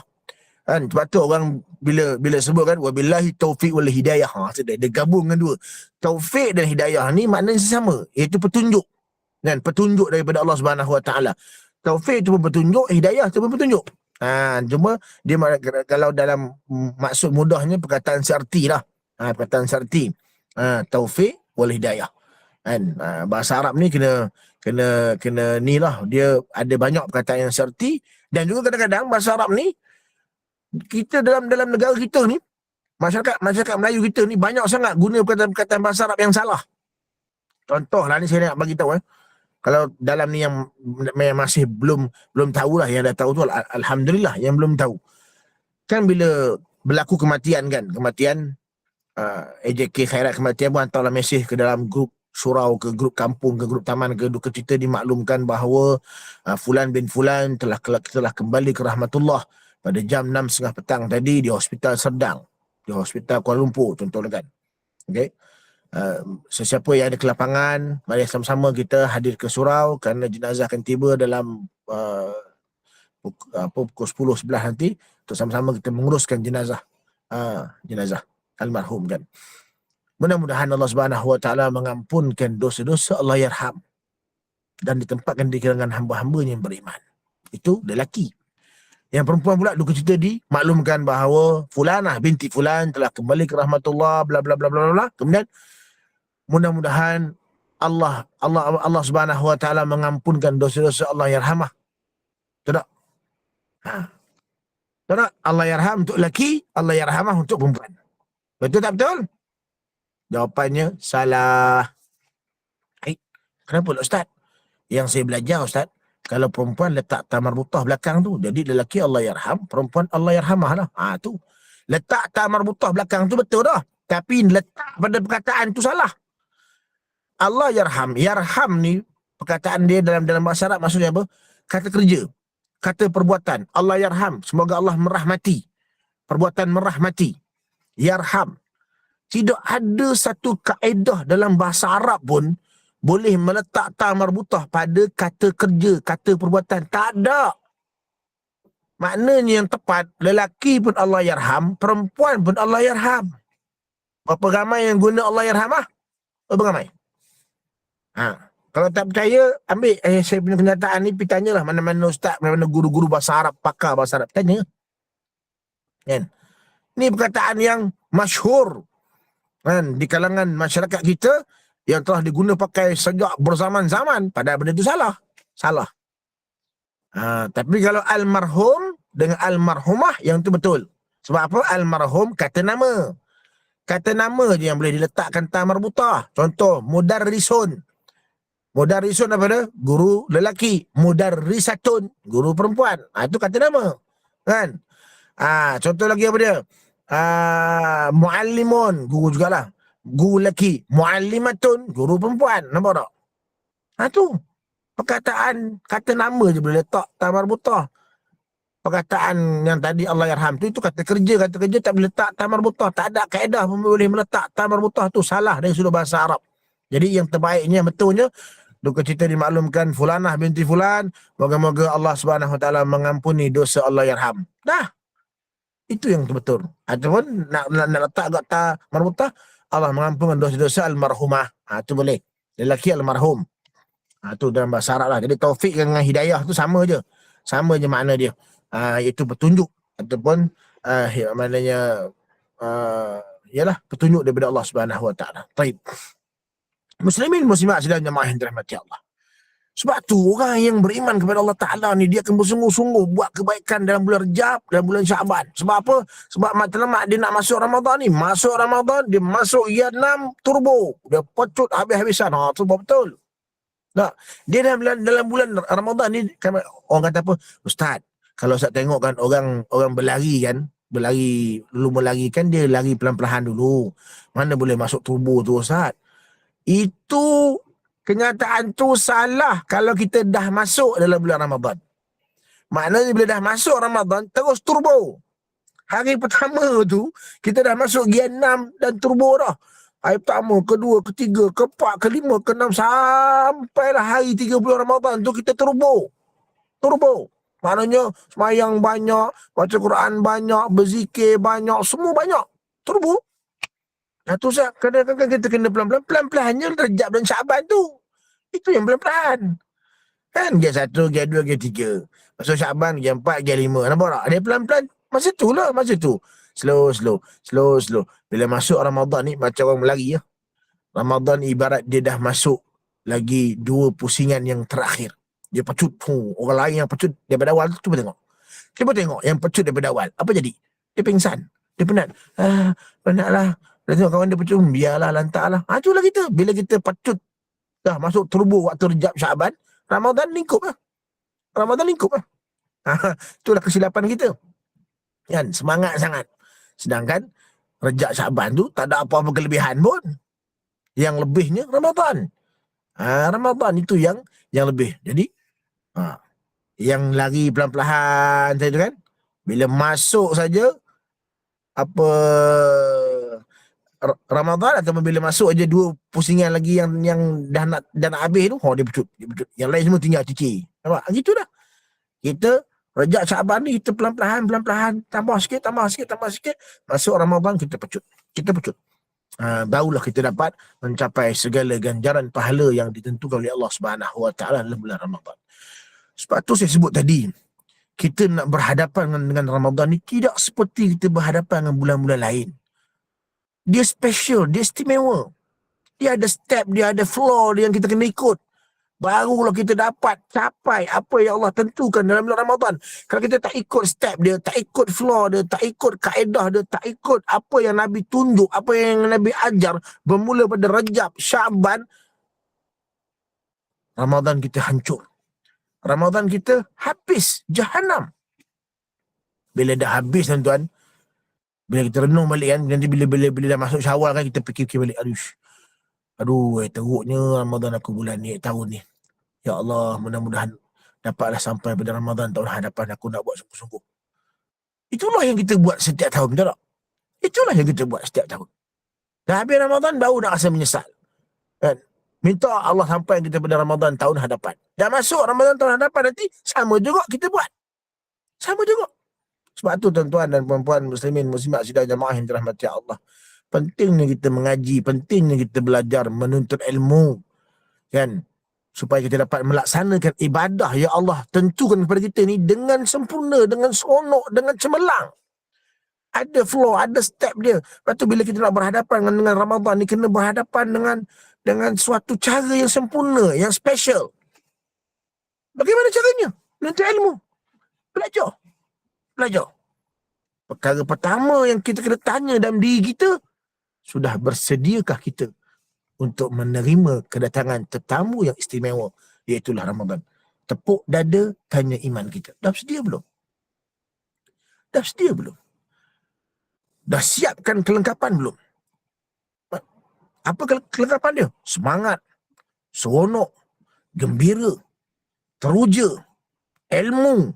Kan? Sebab tu orang bila sebut kan, wabillahi taufiq wal hidayah. Dia gabung dengan dua. Taufik dan hidayah ni maknanya sama. Iaitu petunjuk. Dan petunjuk daripada Allah Subhanahu Wa Taala. Taufik itu pun petunjuk, hidayah itu pun petunjuk. Cuma dia kalau dalam maksud mudahnya perkataan serti lah. Perkataan serti. Taufik wal hidayah. Kan? Bahasa Arab ni kena ni lah. Dia ada banyak perkataan yang serti. Dan juga kadang-kadang bahasa Arab ni, kita dalam negara kita ni, masyarakat Melayu kita ni banyak sangat guna perkataan bahasa Arab yang salah. Contoh lah ni saya nak bagi tahu. Kalau dalam ni yang masih belum tahulah, yang dah tahu tu alhamdulillah, yang belum tahu. Kan bila berlaku kematian, AJK Khairat Kematian pun hantarlah mesej ke dalam grup surau, ke grup kampung, ke grup taman, ke duka cita, dimaklumkan bahawa Fulan bin Fulan telah kembali ke rahmatullah pada jam 6.30 petang tadi di Hospital Serdang, di Hospital Kuala Lumpur contohnya kan. Okey. Sesiapa yang ada ke lapangan, mari sama-sama kita hadir ke surau kerana jenazah akan tiba dalam pukul 10-11 nanti untuk sama-sama kita menguruskan jenazah almarhum kan. Mudah-mudahan Allah Subhanahu Wa Taala mengampunkan dosa-dosa, Allah yarham, dan ditempatkan di kalangan hamba-hambanya yang beriman. Itu lelaki. Yang perempuan pula duka cita dimaklumkan bahawa Fulanah binti Fulan telah kembali ke rahmatullah bla bla bla bla bla. Kemudian mudah-mudahan Allah Subhanahu Wa Taala mengampunkan dosa-dosa, Allah yarhamah. Tidak? Tidak? Allah yarham untuk lelaki, Allah yarhamah untuk perempuan. Betul tak betul? Jawapannya salah. Kenapa Ustaz? Yang saya belajar Ustaz, kalau perempuan letak ta marbutah belakang tu, jadi lelaki Allah yarham, perempuan Allah yarhamah lah. Tu. Letak ta marbutah belakang tu betul dah. Tapi letak pada perkataan tu salah. Allah yarham. Yarham ni perkataan dia dalam bahasa Arab maksudnya apa? Kata kerja, kata perbuatan. Allah yarham, semoga Allah merahmati. Perbuatan merahmati. Yarham. Tidak ada satu kaedah dalam bahasa Arab pun boleh meletak ta marbutah pada kata kerja, kata perbuatan. Tak ada. Maknanya yang tepat, lelaki pun Allah yarham, perempuan pun Allah yarham. Berapa ramai yang guna Allah yarhamah? Berapa ramai? Kalau tak percaya, ambil saya punya kenyataan ni, pergi tanyalah mana-mana ustaz, mana-mana guru-guru bahasa Arab, pakar bahasa Arab. Tanya. Kan? Ini perkataan yang masyhur kan, di kalangan masyarakat kita, yang telah diguna pakai sejak berzaman-zaman. Padahal benda itu salah. Tapi kalau almarhum dengan almarhumah, yang itu betul. Sebab apa? Almarhum kata nama. Kata nama je yang boleh diletakkan ta marbutah. Contoh, mudarrisun. Mudarrisun apa dia? Guru lelaki. Mudarrisatun, guru perempuan. Itu kata nama. Kan? Contoh lagi apa dia? Muallimun, guru jugalah. Guru lelaki. Muallimatun, guru perempuan. Nampak tak? Tu. Perkataan, kata nama je boleh letak ta marbutah. Perkataan yang tadi Allah yarham tu, itu kata kerja tak boleh letak ta marbutah. Tak ada kaedah pun boleh meletak ta marbutah. Tu salah dari sudut bahasa Arab. Jadi yang terbaiknya, betulnya, duka cita dimaklumkan Fulanah binti Fulan, moga-moga Allah Subhanahu Wa Taala mengampuni dosa, Allah yarham. Dah. Itu yang betul. Ataupun nak letak kat ta marbutah, Allah mengampunkan dosa-dosa almarhumah. Itu boleh. Lelaki almarhum. Itu dalam bahasa Arab lah. Jadi taufik dengan hidayah tu sama je. Sama je makna dia. Iaitu petunjuk. Ataupun maknanya ialah petunjuk daripada Allah Subhanahu Wa Taala. Baik. Muslimin muslimat sedang jemaah yang dirahmati Allah. Sebab tu orang yang beriman kepada Allah Ta'ala ni, dia akan bersungguh-sungguh buat kebaikan dalam bulan Rejab, dalam bulan Syaban. Sebab apa? Sebab matlamat dia nak masuk Ramadan ni. Masuk Ramadan, dia masuk year 6 turbo. Dia pecut habis-habisan. Tu betul. Tak. Dia dalam bulan Ramadan ni, orang kata apa? Ustaz, kalau Ustaz tengok kan orang berlari kan, melari kan, dia lari pelan-pelan dulu. Mana boleh masuk turbo tu Ustaz? Itu kenyataan tu salah kalau kita dah masuk dalam bulan Ramadan. Maknanya bila dah masuk Ramadan, terus turbo. Hari pertama tu, kita dah masuk gear 6 dan turbo dah. Hari pertama, kedua, ketiga, keempat, kelima, keenam, sampailah hari 30 Ramadan tu kita turbo. Turbo. Maknanya semayang banyak, baca Quran banyak, berzikir banyak, semua banyak. Turbo. Tu kadang-kadang kita kena pelan-pelan. Pelan-pelannya Rejab dan Syaban tu. Itu yang pelan-pelan. Kan gear 1, gear 2, gear 3. Masuk Syaban, gear 4, gear 5. Nampak tak? Dia pelan-pelan. Masa tu lah, masa tu. Slow. Bila masuk Ramadan ni, macam orang melari ya. Ramadan ni ibarat dia dah masuk lagi 2 pusingan yang terakhir. Dia pecut. Orang lain yang pecut daripada awal tu, cuba tengok. Cuba tengok yang pecut daripada awal. Apa jadi? Dia pingsan. Dia penat. Penat lah. Dia tengok kawan dia pecut. Biarlah, lantak lah. Itulah kita. Bila kita pecut, dah masuk turbo waktu Rejab Syaban, Ramadan lingkup lah. Itulah kesilapan kita. Kan? Semangat sangat. Sedangkan Rejab Syaban tu tak ada apa-apa kelebihan pun. Yang lebihnya Ramadan. Ramadan itu yang lebih. Jadi, yang lari pelan-pelan tadi tu kan, bila masuk saja apa Ramadan atau bila masuk aja 2 pusingan lagi yang dah nak habis tu, dia pecut. Yang lain semua tinggal cici. Nampak? Gitu dah. Kita Rejab Syaban ni kita pelan-pelan tambah sikit. Masuk Ramadan kita pecut. Barulah kita dapat mencapai segala ganjaran pahala yang ditentukan oleh Allah Subhanahu Wa Taala dalam bulan Ramadan. Sebab tu saya sebut tadi, kita nak berhadapan dengan Ramadan ni tidak seperti kita berhadapan dengan bulan-bulan lain. Dia special, dia istimewa. Dia ada step, dia ada flow dia yang kita kena ikut. Barulah kita dapat capai apa yang Allah tentukan dalam bulan Ramadan. Kalau kita tak ikut step dia, tak ikut flow dia, tak ikut kaedah dia, tak ikut apa yang Nabi tunjuk, apa yang Nabi ajar, bermula pada Rejab, Syaban, Ramadan kita hancur. Ramadan kita habis, jahanam. Bila dah habis tuan-tuan, bila kita renung balik kan, nanti bila dah masuk Syawal kan, kita fikir balik, teruknya Ramadan aku bulan ni, tahun ni. Ya Allah, mudah-mudahan dapatlah sampai pada Ramadan tahun hadapan, aku nak buat sungguh-sungguh. Itulah yang kita buat setiap tahun, betul tak? Itulah yang kita buat setiap tahun. Dah habis Ramadan, baru nak rasa menyesal. Kan? Minta Allah sampai kita pada Ramadan tahun hadapan. Dah masuk Ramadan tahun hadapan nanti, sama juga kita buat. Sama juga. Sebab tu tuan-tuan dan puan-puan muslimin, muslimat sidang jamaah yang dirahmati Allah. Pentingnya kita mengaji, pentingnya kita belajar, menuntut ilmu. Kan? Supaya kita dapat melaksanakan ibadah yang Allah tentukan kepada kita ni dengan sempurna, dengan seronok, dengan cemerlang. Ada flow, ada step dia. Lepas tu bila kita nak berhadapan dengan Ramadan ni, kena berhadapan dengan suatu cara yang sempurna, yang special. Bagaimana caranya? Menuntut ilmu. Belajar. Perkara pertama yang kita kena tanya dalam diri kita, sudah bersediakah kita untuk menerima kedatangan tetamu yang istimewa, iaitulah Ramadan? Tepuk dada, tanya iman kita. Dah sedia belum? Dah siapkan kelengkapan belum? Apa kelengkapan dia? Semangat, seronok, gembira, teruja, ilmu.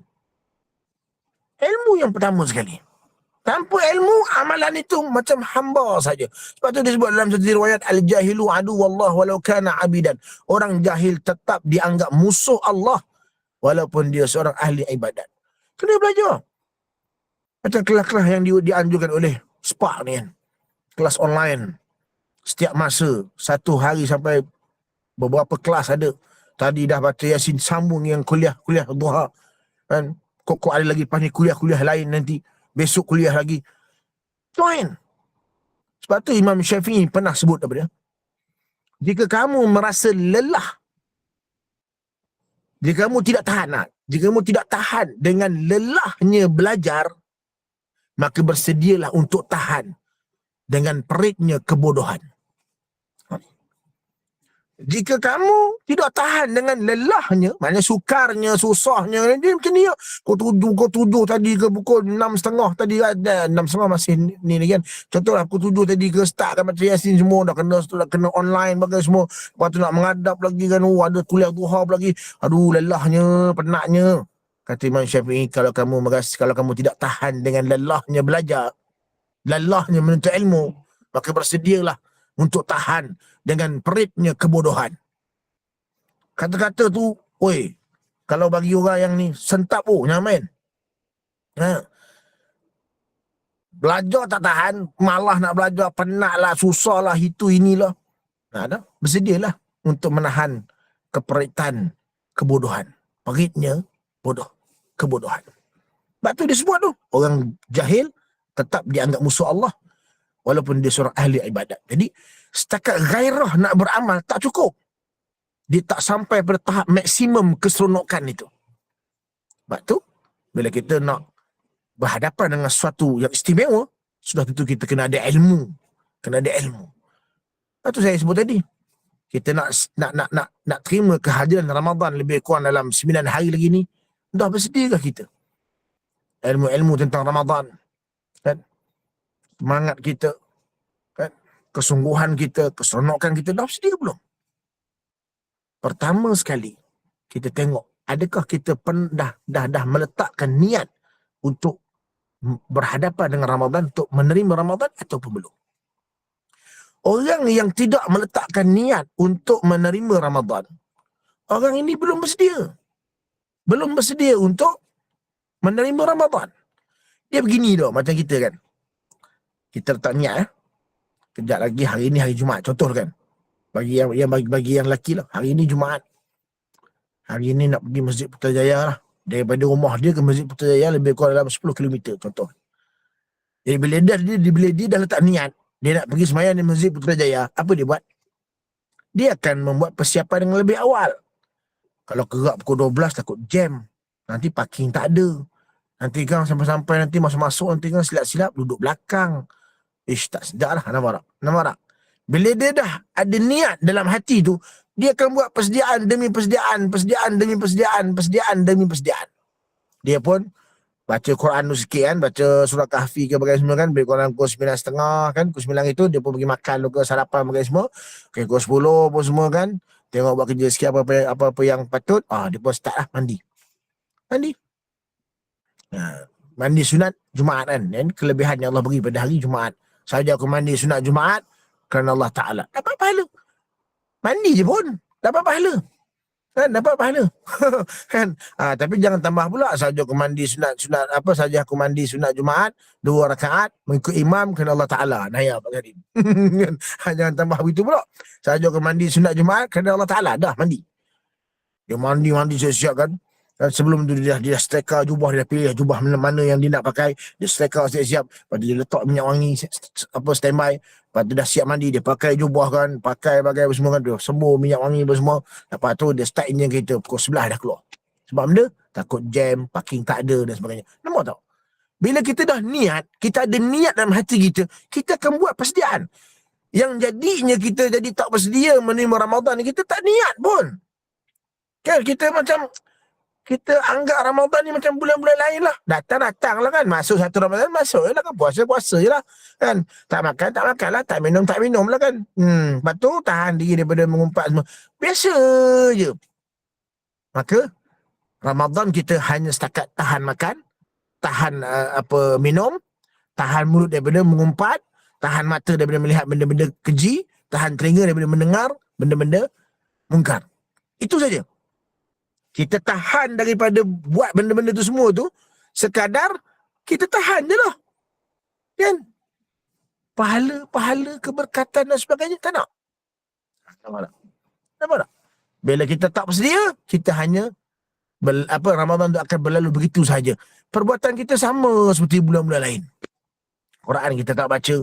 Ilmu yang pertama sekali. Tanpa ilmu, amalan itu macam hamba saja. Sebab tu disebut dalam satu riwayat, al-jahilu adu wallah walau kana abidan. Orang jahil tetap dianggap musuh Allah walaupun dia seorang ahli ibadat. Kena belajar. Macam kelas-kelas yang dianjurkan oleh Spark ni kan. Kelas online. Setiap masa, 1 hari sampai beberapa kelas ada. Tadi dah baca Yasin, sambung yang kuliah duha. Kan? Kok ada lagi lepas ni kuliah lain nanti. Besok kuliah lagi. Join. Sebab tu Imam Syafi'i pernah sebut apa dia? Jika kamu merasa lelah, jika kamu tidak tahan dengan lelahnya belajar, maka bersedialah untuk tahan dengan peritnya kebodohan. Jika kamu tidak tahan dengan lelahnya, maknanya sukarnya, susahnya, dia macam ni. Kau tujuh tadi ke pukul 6.30 tadi, 6.30 masih ni kan. Contohlah pukul 7 tadi ke start kan baca Yasin semua, dah kena online bagai semua. Lepas tu nak menghadap lagi kan, ada kuliah duha lagi. Lelahnya, penatnya. Kata Imam Syafi'i, kalau kamu tidak tahan dengan lelahnya belajar, lelahnya menuntut ilmu, maka bersedialah untuk tahan dengan peritnya kebodohan. Kata-kata tu, kalau bagi orang yang ni sentap nyaman. Belajar tak tahan, malah nak belajar, penatlah, susahlah, itu inilah. Bersedialah untuk menahan keperitan kebodohan. Peritnya bodoh, kebodohan. Sebab tu dia sebut tu, orang jahil tetap dianggap musuh Allah walaupun dia seorang ahli ibadat. Jadi setakat gairah nak beramal tak cukup. Dia tak sampai pada tahap maksimum keseronokan itu. Sebab tu bila kita nak berhadapan dengan sesuatu yang istimewa, sudah tentu kita kena ada ilmu. Kena ada ilmu. Lepas tu saya sebut tadi, kita nak terima kehadiran Ramadan lebih kurang dalam 9 hari lagi ni, dah bersediakah kita? Ilmu-ilmu tentang Ramadan, kan? Semangat kita, kan? Kesungguhan kita, keseronokan kita, dah bersedia belum? Pertama sekali, kita tengok, adakah kita dah meletakkan niat untuk berhadapan dengan Ramadan, untuk menerima Ramadan ataupun belum? Orang yang tidak meletakkan niat untuk menerima Ramadan, orang ini belum bersedia. Belum bersedia untuk menerima Ramadan. Dia begini dah, macam kita kan. Kita letak niat, kejap lagi hari ini hari Jumaat, contoh kan. Bagi yang lelaki lah, hari ini Jumaat. Hari ini nak pergi Masjid Putrajaya lah. Daripada rumah dia ke Masjid Putrajaya lebih kurang dalam 10 km, contoh. Jadi bila dia dah letak niat, dia nak pergi sembahyang di Masjid Putrajaya, apa dia buat? Dia akan membuat persiapan dengan lebih awal. Kalau gerak pukul 12 takut jam. Nanti parking tak ada. Nanti kan sampai-sampai nanti masuk-masuk, nanti kan silap-silap duduk belakang. Tak sedap lah, nampak tak? Bila dia dah ada niat dalam hati tu, dia akan buat persediaan demi persediaan, persediaan demi persediaan, persediaan demi persediaan. Dia pun baca Quran tu sikit kan, baca surah Kahfi ke bagai semua kan, lebih kurang pukul 9.30 kan, pukul 9 itu dia pun pergi makan tu ke sarapan bagai semua. Okay, pukul 10 pun semua kan, tengok buat kerja sikit apa-apa yang patut, dia pun start lah mandi. Mandi sunat Jumaat kan, dan kelebihan yang Allah beri pada hari Jumaat. Saja aku mandi sunat Jumaat kerana Allah Ta'ala. Dapat pahala. Mandi je pun dapat pahala. Kan, dapat pahala. Kan? Tapi jangan tambah pula saja aku mandi sunat saja aku mandi sunat Jumaat 2 rakaat mengikut imam kerana Allah Ta'ala. Naya Pak Karim. Jangan tambah begitu pula. Saja aku mandi sunat Jumaat kerana Allah Ta'ala. Dah mandi. Dia mandi siap-siap kan. Dan sebelum tu dia dah setrika jubah, dia dah pilih jubah mana yang dia nak pakai, dia setrika siap-siap, lepas tu dia letak minyak wangi standby, lepas tu dah siap mandi, dia pakai jubah kan, pakai semua kan, dia semua minyak wangi semua, lepas tu dia start enjin kereta pukul 11 dah keluar. Sebab benda takut jam, parking tak ada dan sebagainya. Nampak tak? Bila kita dah niat, kita ada niat dalam hati kita, kita akan buat persediaan. Yang jadinya kita jadi tak bersedia menerima Ramadan ni, kita tak niat pun. Kan kita macam kita anggap Ramadan ni macam bulan-bulan lain lah. Datang lah kan. Masuk satu Ramadan, masuk je lah kan. Puasa je lah. Kan? Tak makan lah. Tak minum lah kan. Lepas tu tahan diri daripada mengumpat semua. Biasa je. Maka Ramadan kita hanya setakat tahan makan, tahan minum, tahan mulut daripada mengumpat, tahan mata daripada melihat benda-benda keji, tahan telinga daripada mendengar benda-benda mungkar. Itu saja. Kita tahan daripada buat benda-benda tu semua tu, sekadar kita tahan je lah. Kan? Pahala, keberkatan dan sebagainya, tak nak. Nampak tak? Bila kita tak bersedia, kita hanya Ramadan tu akan berlalu begitu saja. Perbuatan kita sama seperti bulan-bulan lain. Quran kita tak baca,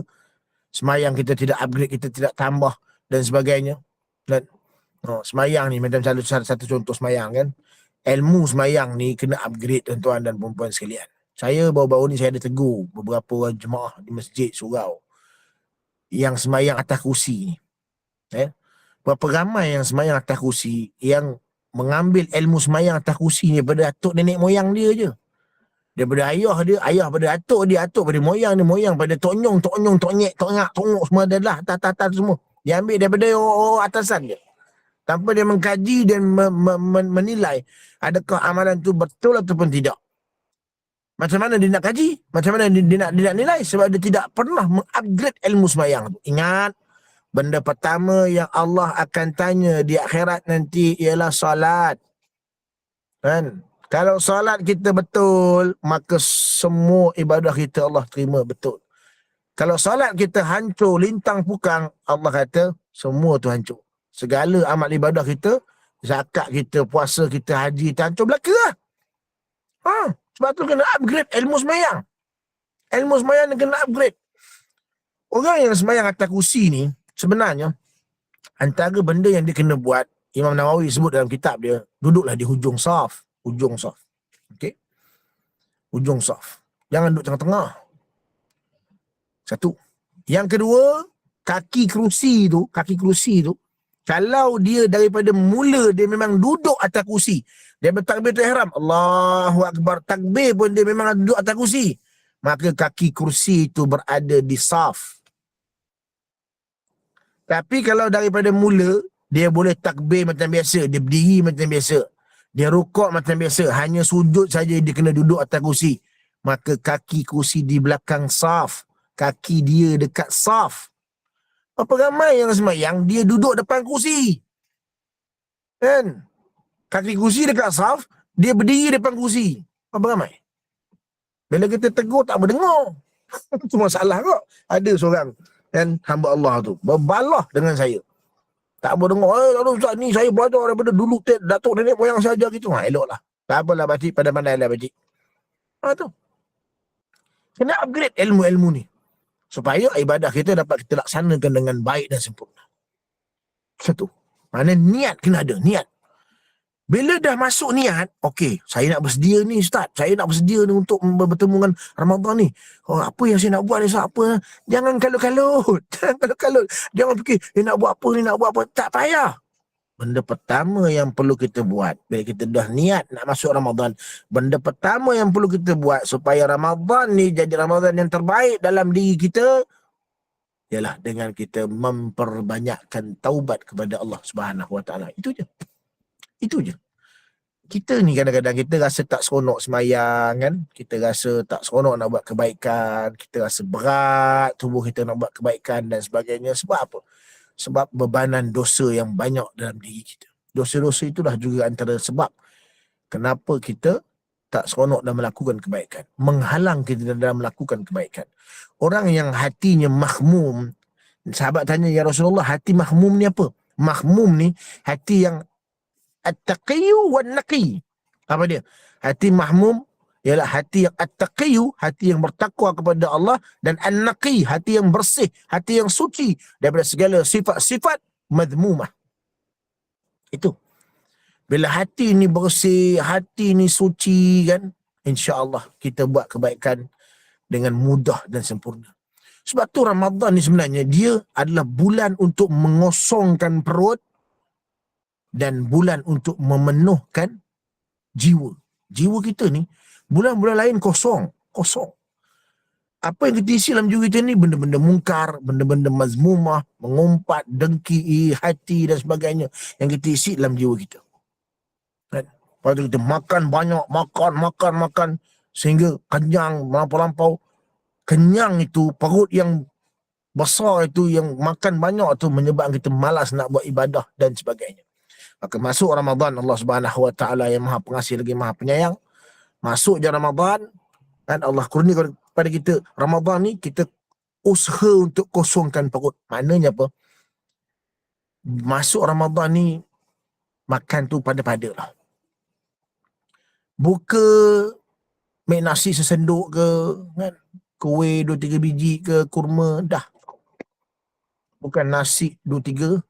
semayang kita tidak upgrade, kita tidak tambah dan sebagainya. Dan semayang ni macam satu contoh semayang kan. Ilmu semayang ni kena upgrade tuan-tuan dan perempuan sekalian. Saya baru-baru ni saya ada tegur beberapa orang jemaah di masjid surau yang semayang atas kursi ni. Berapa ramai yang semayang atas kursi yang mengambil ilmu semayang atas kursi ni daripada atuk nenek moyang dia je. Daripada ayah dia, ayah pada atuk dia, atuk pada moyang dia, moyang pada tok nyong, tok tongok semua adalah tata semua. Dia ambil daripada orang atasan dia. Tanpa dia mengkaji dan menilai adakah amalan tu betul ataupun tidak. Macam mana dia nak kaji? Macam mana dia nak nilai? Sebab dia tidak pernah mengupgrade ilmu sembahyang tu. Ingat, benda pertama yang Allah akan tanya di akhirat nanti ialah solat. Kan? Kalau solat kita betul, maka semua ibadah kita Allah terima betul. Kalau solat kita hancur, lintang pukang, Allah kata semua tu hancur. Segala amal ibadah kita zakat kita, puasa kita, haji kita hancur belaka lah. Sebab tu kena upgrade ilmu semayang. Ilmu semayang ni kena upgrade. Orang yang semayang atas kursi ni, sebenarnya, antara benda yang dia kena buat, Imam Nawawi sebut dalam kitab dia, duduklah di hujung saf. Hujung saf. Okey? Hujung saf. Jangan duduk tengah-tengah. Satu. Yang kedua, kaki kerusi tu, kalau dia daripada mula dia memang duduk atas kursi, dia bertakbir tu ihram, Allahu Akbar, takbir pun dia memang duduk atas kursi, maka kaki kursi itu berada di saf. Tapi kalau daripada mula dia boleh takbir macam biasa, dia berdiri macam biasa, dia rukuk macam biasa, hanya sujud saja dia kena duduk atas kursi, maka kaki kursi di belakang saf, kaki dia dekat saf. Apa ramai yang semayang dia duduk depan kursi, kan? Kaki kursi dekat saf, dia berdiri depan kursi. Apa ramai? Bila kita tegur tak berdengar. Itu masalah kok. Ada seorang kan, hamba Allah tu berbalah dengan saya, tak berdengar. Ustaz ni saya belajar daripada dulu, datuk nenek moyang saya ajar gitu. Eloklah. Tak apalah pakcik, pada pandailah pakcik. Tu. Kena upgrade ilmu-ilmu ni, supaya ibadah kita dapat kita laksanakan dengan baik dan sempurna. Satu. Mana niat kena ada, niat. Bila dah masuk niat, okey, saya nak bersedia ni Ustaz, saya nak bersedia ni untuk bertemu dengan Ramadan ni. Apa yang saya nak buat ni Ustaz? Apa? Jangan kalut-kalut. Jangan kalut-kalut. Jangan fikir, nak buat apa ni, nak buat apa. Tak payah. Benda pertama yang perlu kita buat, bila kita dah niat nak masuk Ramadan, benda pertama yang perlu kita buat supaya Ramadan ni jadi Ramadan yang terbaik dalam diri kita, ialah dengan kita memperbanyakkan taubat kepada Allah Subhanahu Wa Taala. Itu je. Itu je. Kita ni kadang-kadang kita rasa tak seronok semayang kan, kita rasa tak seronok nak buat kebaikan, kita rasa berat tubuh kita nak buat kebaikan dan sebagainya. Sebab apa? Sebab bebanan dosa yang banyak dalam diri kita. Dosa-dosa itulah juga antara sebab kenapa kita tak seronok dalam melakukan kebaikan, menghalang kita dalam melakukan kebaikan. Orang yang hatinya mahmum, sahabat tanya, ya Rasulullah, hati mahmum ni apa? Mahmum ni hati yang at-taqiyyu wan-naqi. Apa dia? Hati mahmum ialah hati yang at-taqiyyu, hati yang bertakwa kepada Allah, dan an-naqi, hati yang bersih, hati yang suci daripada segala sifat-sifat madhmumah. Itu. Bila hati ni bersih, hati ni suci kan, insya-Allah kita buat kebaikan dengan mudah dan sempurna. Sebab tu Ramadan ni sebenarnya dia adalah bulan untuk mengosongkan perut dan bulan untuk memenuhkan jiwa. Jiwa kita ni, bulan-bulan lain kosong. Apa yang kita isi dalam jiwa kita ni, benda-benda mungkar, benda-benda mazmumah, mengumpat, dengki, hati dan sebagainya yang kita isi dalam jiwa kita. Kan? Lepas tu kita makan banyak, makan sehingga kenyang melampau-lampau. Kenyang itu, perut yang besar itu, yang makan banyak itu menyebabkan kita malas nak buat ibadah dan sebagainya. Maka masuk Ramadan, Allah Subhanahu Wa Taala yang Maha Pengasih lagi Maha Penyayang, masuk je Ramadan, kan, Allah kurniakan kepada kita Ramadan ni, kita usaha untuk kosongkan perut. Maknanya apa? Masuk Ramadan ni makan tu pada-pada lah. Buka make nasi sesenduk ke, kan, kuih 2-3 biji ke, kurma, dah. Bukan nasi 2-3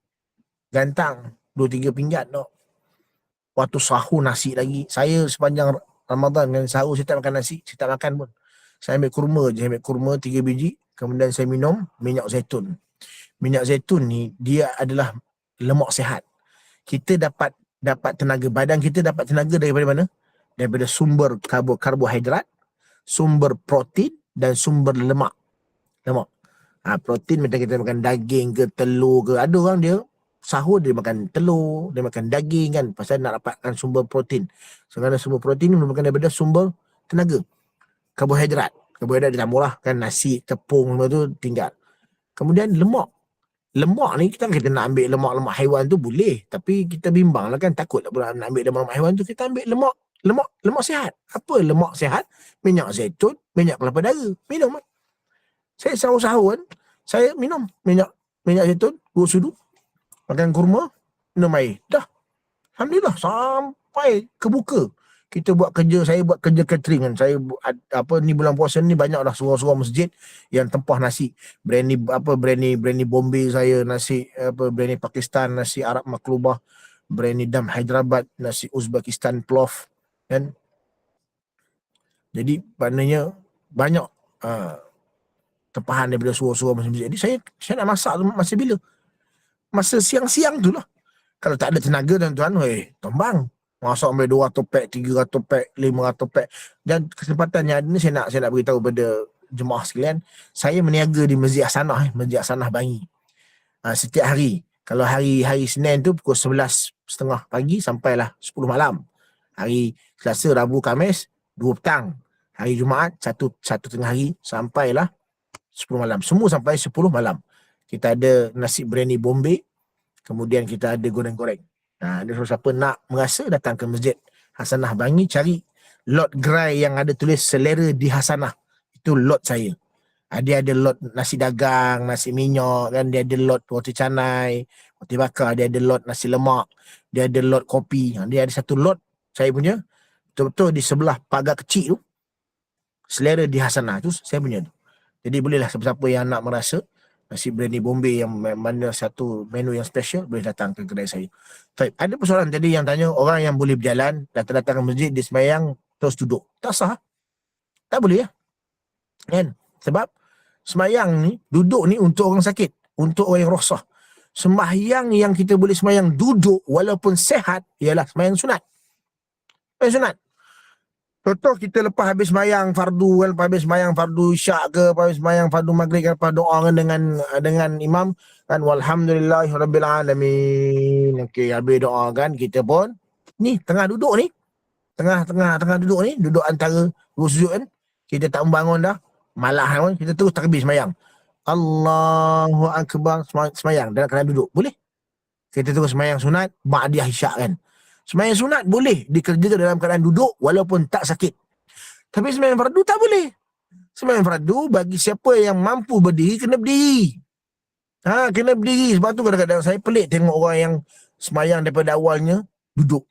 gantang, 2-3 pinggan no. Waktu sahur nasi lagi. Saya sepanjang Ramadan dengan sahur saya tak makan nasi, saya tak makan pun. Saya ambil kurma je, 3 biji, kemudian saya minum minyak zaitun. Minyak zaitun ni dia adalah lemak sihat. Kita dapat tenaga, badan kita dapat tenaga daripada mana? Daripada sumber karbohidrat, sumber protein dan sumber lemak. Protein macam kita makan daging ke telur ke. Ada orang dia sahur dia makan telur, dia makan daging kan, pasal nak dapatkan sumber protein. Sebenarnya sumber protein ni merupakan daripada sumber tenaga. Karbohidrat dia tambah lah kan, nasi, tepung semua tu tinggal. Kemudian lemak ni kita nak ambil lemak haiwan tu boleh, tapi kita bimbang lah kan, takut lah pula nak ambil lemak haiwan tu. Kita ambil lemak sihat. Apa lemak sihat? Minyak zaitun, minyak kelapa dara, minum. Saya sahur-sahur kan, saya minum minyak zaitun, 2 sudu, makan kurma, minum air, dah. Alhamdulillah sampai kebuka. Kita buat kerja, saya buat kerja catering kan. Saya ni bulan puasa ni banyak dah surau-surau masjid yang tempah nasi. Brand ni Bombay saya, nasi brand ni Pakistan, nasi Arab Maklubah, brand ni Dam Hyderabad, nasi Uzbekistan Plov kan. Jadi maknanya banyak tempahan daripada surau-surau masjid. Jadi saya nak masak tu masa bila? Masa siang-siang tu lah. Kalau tak ada tenaga tuan-tuan, tombang. Masak sampai 200 pack, 300 pack, 500 pack. Dan kesempatan yang ada ni saya nak beritahu pada jemaah sekalian, saya meniaga di Masjid Hasanah, Masjid Hasanah Bangi. Setiap hari. Kalau hari Senin tu pukul 11.30 pagi sampailah 10 malam. Hari Selasa, Rabu, Khamis 2 petang. Hari Jumaat 1 tengah hari sampailah 10 malam. Semua sampai 10 malam. Kita ada nasi biryani Bombay. Kemudian kita ada goreng-goreng. Siapa nak merasa datang ke Masjid Hasanah Bangi, cari lot gerai yang ada tulis selera di Hasanah. Itu lot saya. Dia ada lot nasi dagang, nasi minyak kan, dia ada lot roti canai, roti bakar, dia ada lot nasi lemak, dia ada lot kopi. Dia ada satu lot saya punya betul-betul di sebelah pagar kecil tu. Selera di Hasanah tu saya punya tu. Jadi bolehlah siapa-siapa yang nak merasa nasi biryani Bombay yang mana satu menu yang special, boleh datang ke kedai saya. Baik, ada persoalan tadi yang tanya orang yang boleh berjalan, datang ke masjid, dia sembahyang terus duduk. Tak sah. Tak boleh ya. Kan? Sebab sembahyang ni, duduk ni untuk orang sakit, untuk orang yang rosak. Sembahyang yang kita boleh sembahyang duduk walaupun sehat ialah sembahyang sunat. Sembahyang sunat. Contoh kita lepas habis sembahyang fardu kan, lepas habis sembahyang fardu isyak ke, lepas habis sembahyang fardu maghrib kan, lepas doa kan dengan imam kan, walhamdulillahirabbil alamin. Okey, habis doa kan, kita pun ni tengah duduk ni. Tengah duduk ni, duduk antara dua sujud kan. Kita tak membangun dah. Malah kan, kita terus takbir sembahyang. Allahu akbar, sembahyang dalam keadaan duduk. Boleh? Kita terus sembahyang sunat ba'diyah isyak kan. Sembahyang sunat boleh dikerjakan dalam keadaan duduk walaupun tak sakit. Tapi sembahyang fardu tak boleh. Sembahyang fardu bagi siapa yang mampu berdiri, kena berdiri. Kena berdiri. Sebab tu kadang-kadang saya pelik tengok orang yang sembahyang daripada awalnya duduk.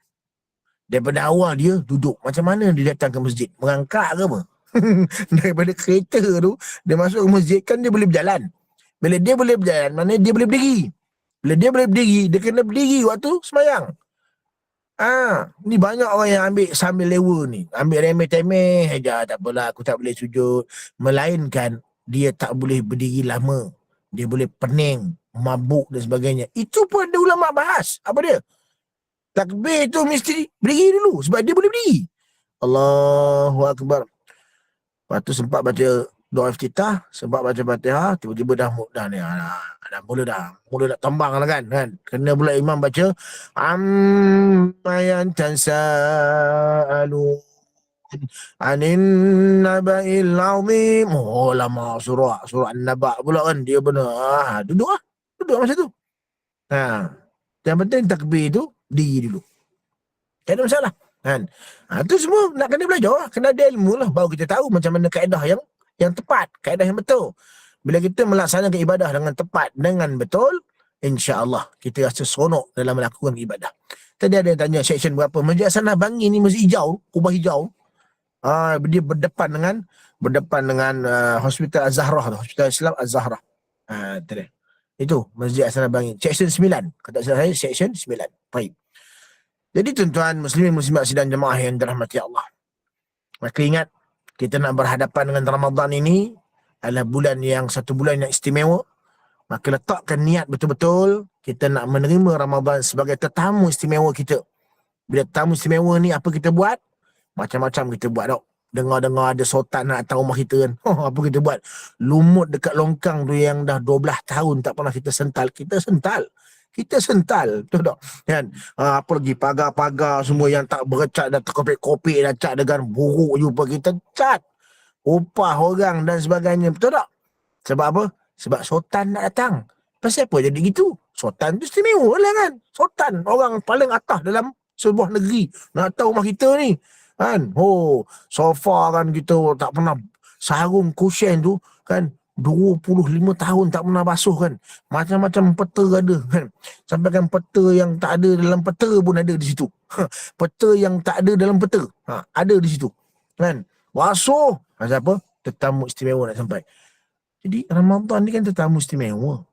Daripada awal dia duduk. Macam mana dia datang ke masjid? Merangkak ke apa? Daripada kereta tu, dia masuk ke masjid kan dia boleh berjalan. Bila dia boleh berjalan, maknanya dia boleh berdiri. Bila dia boleh berdiri, dia kena berdiri waktu sembahyang. Ni banyak orang yang ambil sambil lewa ni. Ambil remeh-temeh aja, tak apalah aku tak boleh sujud. Melainkan dia tak boleh berdiri lama. Dia boleh pening, mabuk dan sebagainya. Itu pun ada ulama bahas. Apa dia? Takbir tu mesti berdiri dulu sebab dia boleh berdiri. Allahu akbar. Lepas tu sempat baca doa iftitah, sempat baca Fatihah, tiba-tiba dah ni mula nak tambang lah kan. Kena pula imam baca amma yantasa'alun anin naba'il azim. Lama surah An-Naba pula kan. Dia benar duduk masa tu. Yang penting takbir tu diri dulu. Tak ada masalah kan. Tu semua nak kena belajar, kena ada ilmu lah, baru kita tahu macam mana kaedah yang tepat, kaedah yang betul. Bila kita melaksanakan ibadah dengan tepat, dengan betul, insya-Allah kita rasa seronok dalam melakukan ibadah. Tadi ada yang tanya section berapa. Masjid Hasanah Bangi ni masjid hijau, kubah hijau. Dia berdepan dengan Hospital Az-Zahra, Hospital Islam Az-Zahra. Tadi. Itu Masjid Hasanah Bangi, section 9. Kata saya section 9. Baik. Jadi tuan-tuan muslimin muslimat sidang jemaah yang dirahmati Allah. Maka ingat, kita nak berhadapan dengan Ramadan ini adalah satu bulan yang istimewa. Maka letakkan niat betul-betul kita nak menerima Ramadan sebagai tetamu istimewa kita. Bila tetamu istimewa ni apa kita buat? Macam-macam kita buat tau. Dengar-dengar ada sultan nak datang rumah kita kan. Apa kita buat? Lumut dekat longkang tu yang dah 12 tahun tak pernah kita sental. Kita sental. Betul tak? Kan? Apa lagi pagar-pagar semua yang tak bercat dah terkopik-kopik dah cat dengan buruk jumpa kita cat. Upah orang dan sebagainya. Betul tak? Sebab apa? Sebab sultan nak datang. Pasal apa jadi gitu? Sultan tu istimewa lah kan. Sultan orang paling atas dalam sebuah negeri. Nak tahu rumah kita ni. Kan? Sofa kan kita tak pernah sarung kusyen tu kan 25 tahun tak pernah basuh kan. Macam-macam peta ada kan. Sampai kan peta yang tak ada dalam peta pun ada di situ. Peta yang tak ada dalam peta. Ada di situ. Kan. Basuh. Pasal apa? Tetamu istimewa nak sampai. Jadi Ramadan ni kan tetamu istimewa.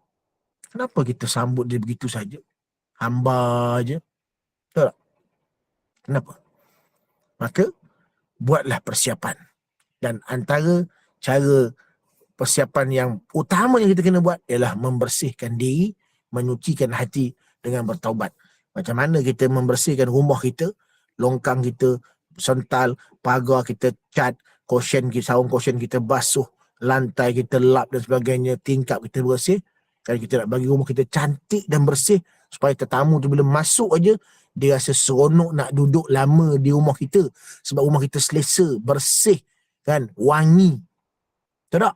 Kenapa kita sambut dia begitu saja? Hamba je. Betul tak? Kenapa? Maka buatlah persiapan. Dan antara cara persiapan yang utama yang kita kena buat ialah membersihkan diri, menyucikan hati dengan bertaubat. Macam mana kita membersihkan rumah kita, longkang kita, sental, pagar kita cat, kosen kita, sarung kosen kita basuh, lantai kita lap dan sebagainya, tingkap kita bersih. Kan kita nak bagi rumah kita cantik dan bersih supaya tetamu tu bila masuk aja dia rasa seronok nak duduk lama di rumah kita sebab rumah kita selesa, bersih, kan, wangi. Tak?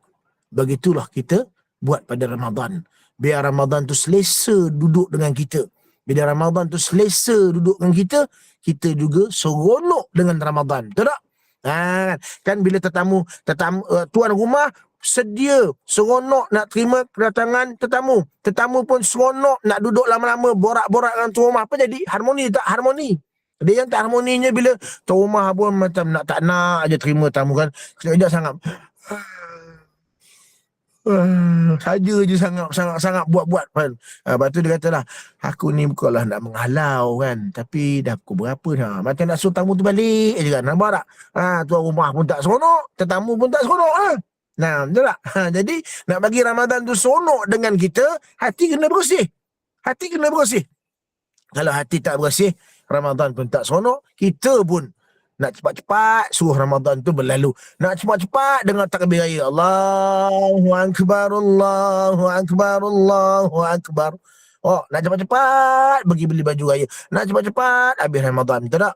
Begitulah kita buat pada Ramadan. Biar Ramadan tu selesa duduk dengan kita. Bila Ramadan tu selesa duduk dengan kita, kita juga seronok dengan Ramadan. Tak? Kan bila tetamu tuan rumah sedia, seronok nak terima kedatangan tetamu. Tetamu pun seronok nak duduk lama-lama borak-borak dengan tuan rumah. Apa jadi? Harmoni tak harmoni? Dia yang tak harmoninya bila tuan rumah pun macam tak nak aja terima tamu kan. Sekejap sangat. Saja je sangat buat kan. Lepas tu dia katalah, aku ni bukanlah nak menghalau kan, tapi dah pukul berapa dah, macam nak suruh tamu tu balik je kan. Nampak tak? Tuan rumah pun tak seronok, tetamu pun tak seronok. Betul tak? Jadi nak bagi Ramadan tu seronok dengan kita, hati kena bersih. Hati kena bersih. Kalau hati tak bersih, Ramadan pun tak seronok, kita pun nak cepat-cepat suruh Ramadan tu berlalu. Nak cepat-cepat dengar takbir raya. Allahu Akbar, Allahu Akbar, Allahu Akbar. Oh, nak cepat-cepat pergi beli baju raya. Nak cepat-cepat habis Ramadan. Betul tak?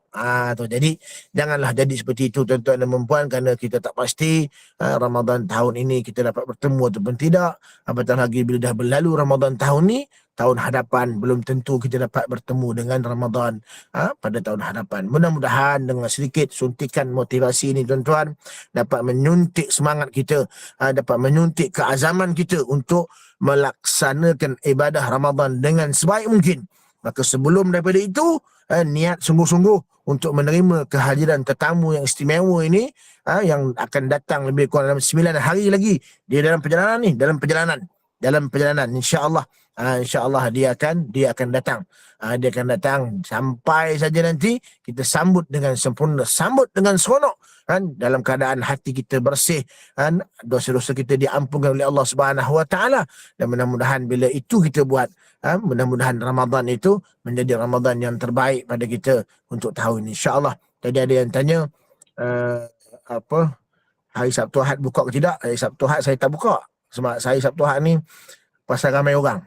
Tu. Jadi, janganlah jadi seperti itu tuan-tuan dan puan-puan, kerana kita tak pasti Ramadan tahun ini kita dapat bertemu ataupun tidak. Apatah lagi bila dah berlalu Ramadan tahun ni, tahun hadapan belum tentu kita dapat bertemu dengan Ramadan pada tahun hadapan. Mudah-mudahan dengan sedikit suntikan motivasi ini tuan-tuan dapat menyuntik semangat kita, dapat menyuntik keazaman kita untuk melaksanakan ibadah Ramadan dengan sebaik mungkin. Maka sebelum daripada itu, niat sungguh-sungguh untuk menerima kehadiran tetamu yang istimewa ini, yang akan datang lebih kurang dalam 9 hari lagi. Dia dalam perjalanan insya-Allah. InsyaAllah dia akan datang. Dia akan datang sampai saja nanti kita sambut dengan sempurna, sambut dengan seronok kan, dalam keadaan hati kita bersih kan, dosa-dosa kita diampunkan oleh Allah Subhanahu Wa Taala. Dan mudah-mudahan bila itu kita buat, mudah-mudahan Ramadan itu menjadi Ramadan yang terbaik pada kita untuk tahun ini, insya-Allah. Tadi ada yang tanya hari Sabtu Ahad buka ke tidak? Hari Sabtu Ahad saya tak buka sebab hari Sabtu Ahad ni pasal ramai orang.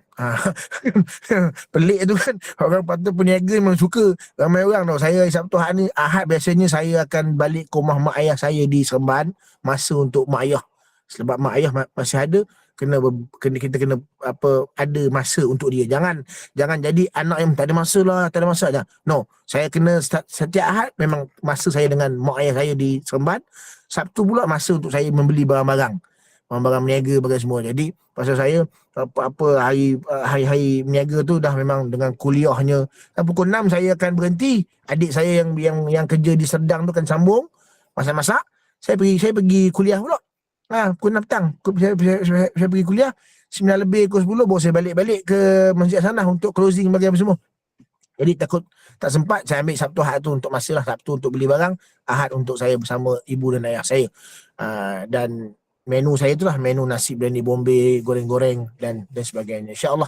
Pelik tu kan. Orang patut peniaga memang suka ramai orang tau. Saya Sabtu Ahad biasanya saya akan balik ke rumah mak ayah saya di Seremban, masa untuk mak ayah. Sebab mak ayah masih ada, kita kena ada masa untuk dia. Jangan jadi anak yang tak ada masa dah. No, saya kena setiap Ahad memang masa saya dengan mak ayah saya di Seremban. Sabtu pula masa untuk saya membeli barang-barang meniaga bagai semua. Jadi pasal saya hari-hari meniaga tu dah memang dengan kuliahnya. Pukul 6 saya akan berhenti. Adik saya yang kerja di Serdang tu kan sambung masak-masak. Saya pergi kuliah pula. Pukul 6 petang saya pergi kuliah. 9 lebih pukul 10 baru saya balik ke masjid sana untuk closing bagi apa semua. Jadi takut tak sempat, saya ambil Sabtu Ahad tu untuk masalah Sabtu untuk beli barang, Ahad untuk saya bersama ibu dan ayah saya. Dan menu saya itulah menu nasi berani Bombay, goreng-goreng dan sebagainya, insya-Allah.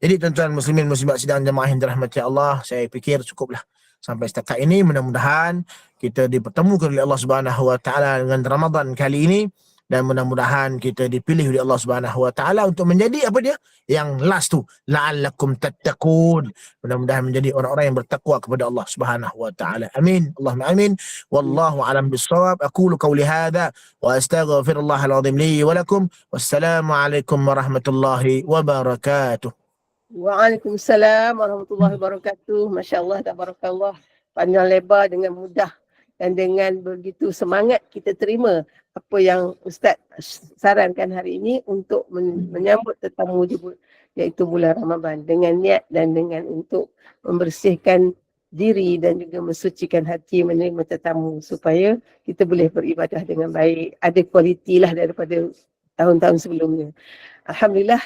Jadi tuan-tuan muslimin muslimat sidang jemaah yang dirahmati Allah, saya fikir cukuplah sampai setakat ini. Mudah-mudahan kita dipertemukan oleh Allah Subhanahu Wa Taala dengan Ramadan kali ini, dan mudah-mudahan kita dipilih oleh Allah Subhanahu Wa Taala untuk menjadi apa dia? Yang last tu, la'allakum tattaqun. Mudah-mudahan menjadi orang-orang yang bertakwa kepada Allah Subhanahu Wa Taala. Amin. Allahumma amin. Wallahu a'lam bissawab. Aqulu qawli hadha wa astaghfirullahal azim li wa lakum. Wassalamu alaikum warahmatullahi wabarakatuh. Waalaikumsalam warahmatullahi wabarakatuh. Masya-Allah, tabarakallah. Panjang lebar dengan mudah dan dengan begitu semangat kita terima apa yang Ustaz sarankan hari ini untuk menyambut tetamu iaitu bulan Ramadan dengan niat dan dengan untuk membersihkan diri dan juga mensucikan hati menerima tetamu supaya kita boleh beribadah dengan baik, ada kualiti lah daripada tahun-tahun sebelumnya. Alhamdulillah,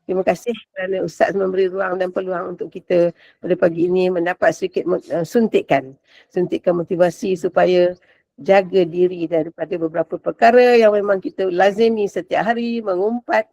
terima kasih kerana Ustaz memberi ruang dan peluang untuk kita pada pagi ini mendapat sedikit suntikan motivasi supaya jaga diri daripada beberapa perkara yang memang kita lazimi setiap hari mengumpat.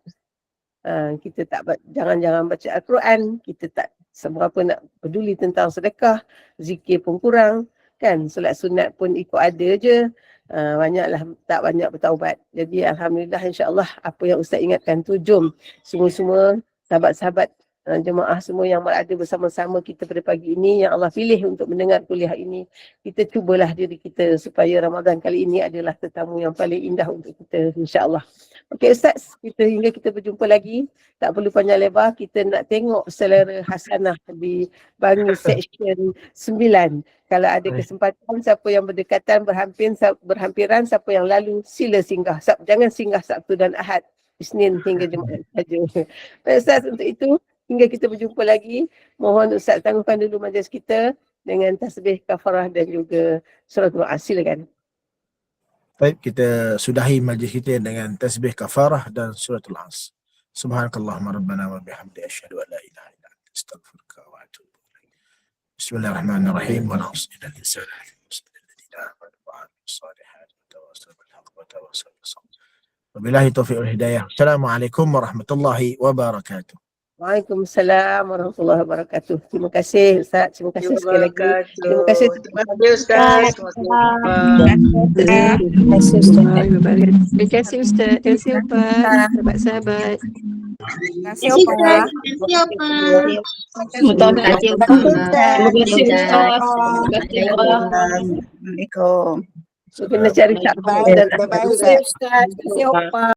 Kita jangan baca Al-Quran, kita tak seberapa nak peduli tentang sedekah, zikir pun kurang, kan? Solat sunat pun ikut ada je. Banyaklah tak banyak bertaubat. Jadi alhamdulillah, insya-Allah apa yang Ustaz ingatkan tu, jom semua-semua sahabat-sahabat jemaah semua yang berada bersama-sama kita pada pagi ini yang Allah pilih untuk mendengar kuliah ini, kita cubalah diri kita supaya Ramadan kali ini adalah tetamu yang paling indah untuk kita, insya-Allah. Okey Ustaz, hingga kita berjumpa lagi, tak perlu panjang lebar, kita nak tengok selera Hasanah di Bangi Section 9. Kalau ada kesempatan, siapa yang berdekatan, berhampiran, siapa yang lalu, sila singgah. Jangan singgah Sabtu dan Ahad, Isnin hingga Jumaat saja. Baik Ustaz, untuk itu, hingga kita berjumpa lagi, mohon Ustaz tangguhkan dulu majlis kita dengan tasbih kafarah dan juga surah Al-Quran. Silakan. Baik, kita sudahi majlis kita dengan tasbih kafarah dan suratul As. Subhanakallahumma rabbana wa bihamdi asyhadu an la ilaha illa anta astaghfiruka wa atubu ilaik. Bismillahirrahmanirrahim. Wa nahsina al-insana lafi khusr alladhina amanu wa amilus salihati wa tawassaw bil haqqi wa tawassaw bis sabr. Wabillahi taufiq wal hidayah. Assalamualaikum warahmatullahi wabarakatuh. Waalaikumsalam warahmatullahi wabarakatuh. Terima kasih Ustaz. Terima kasih sekali lagi. Terima kasih Terima kasih Ustaz. Terima kasih Ustaz. Terima kasih Ustaz. Sahabat-sahabat. Terima kasih Opa. Terima kasih Opa. So kena cari tak dan Terima kasih Ustaz. Terima kasih Opa.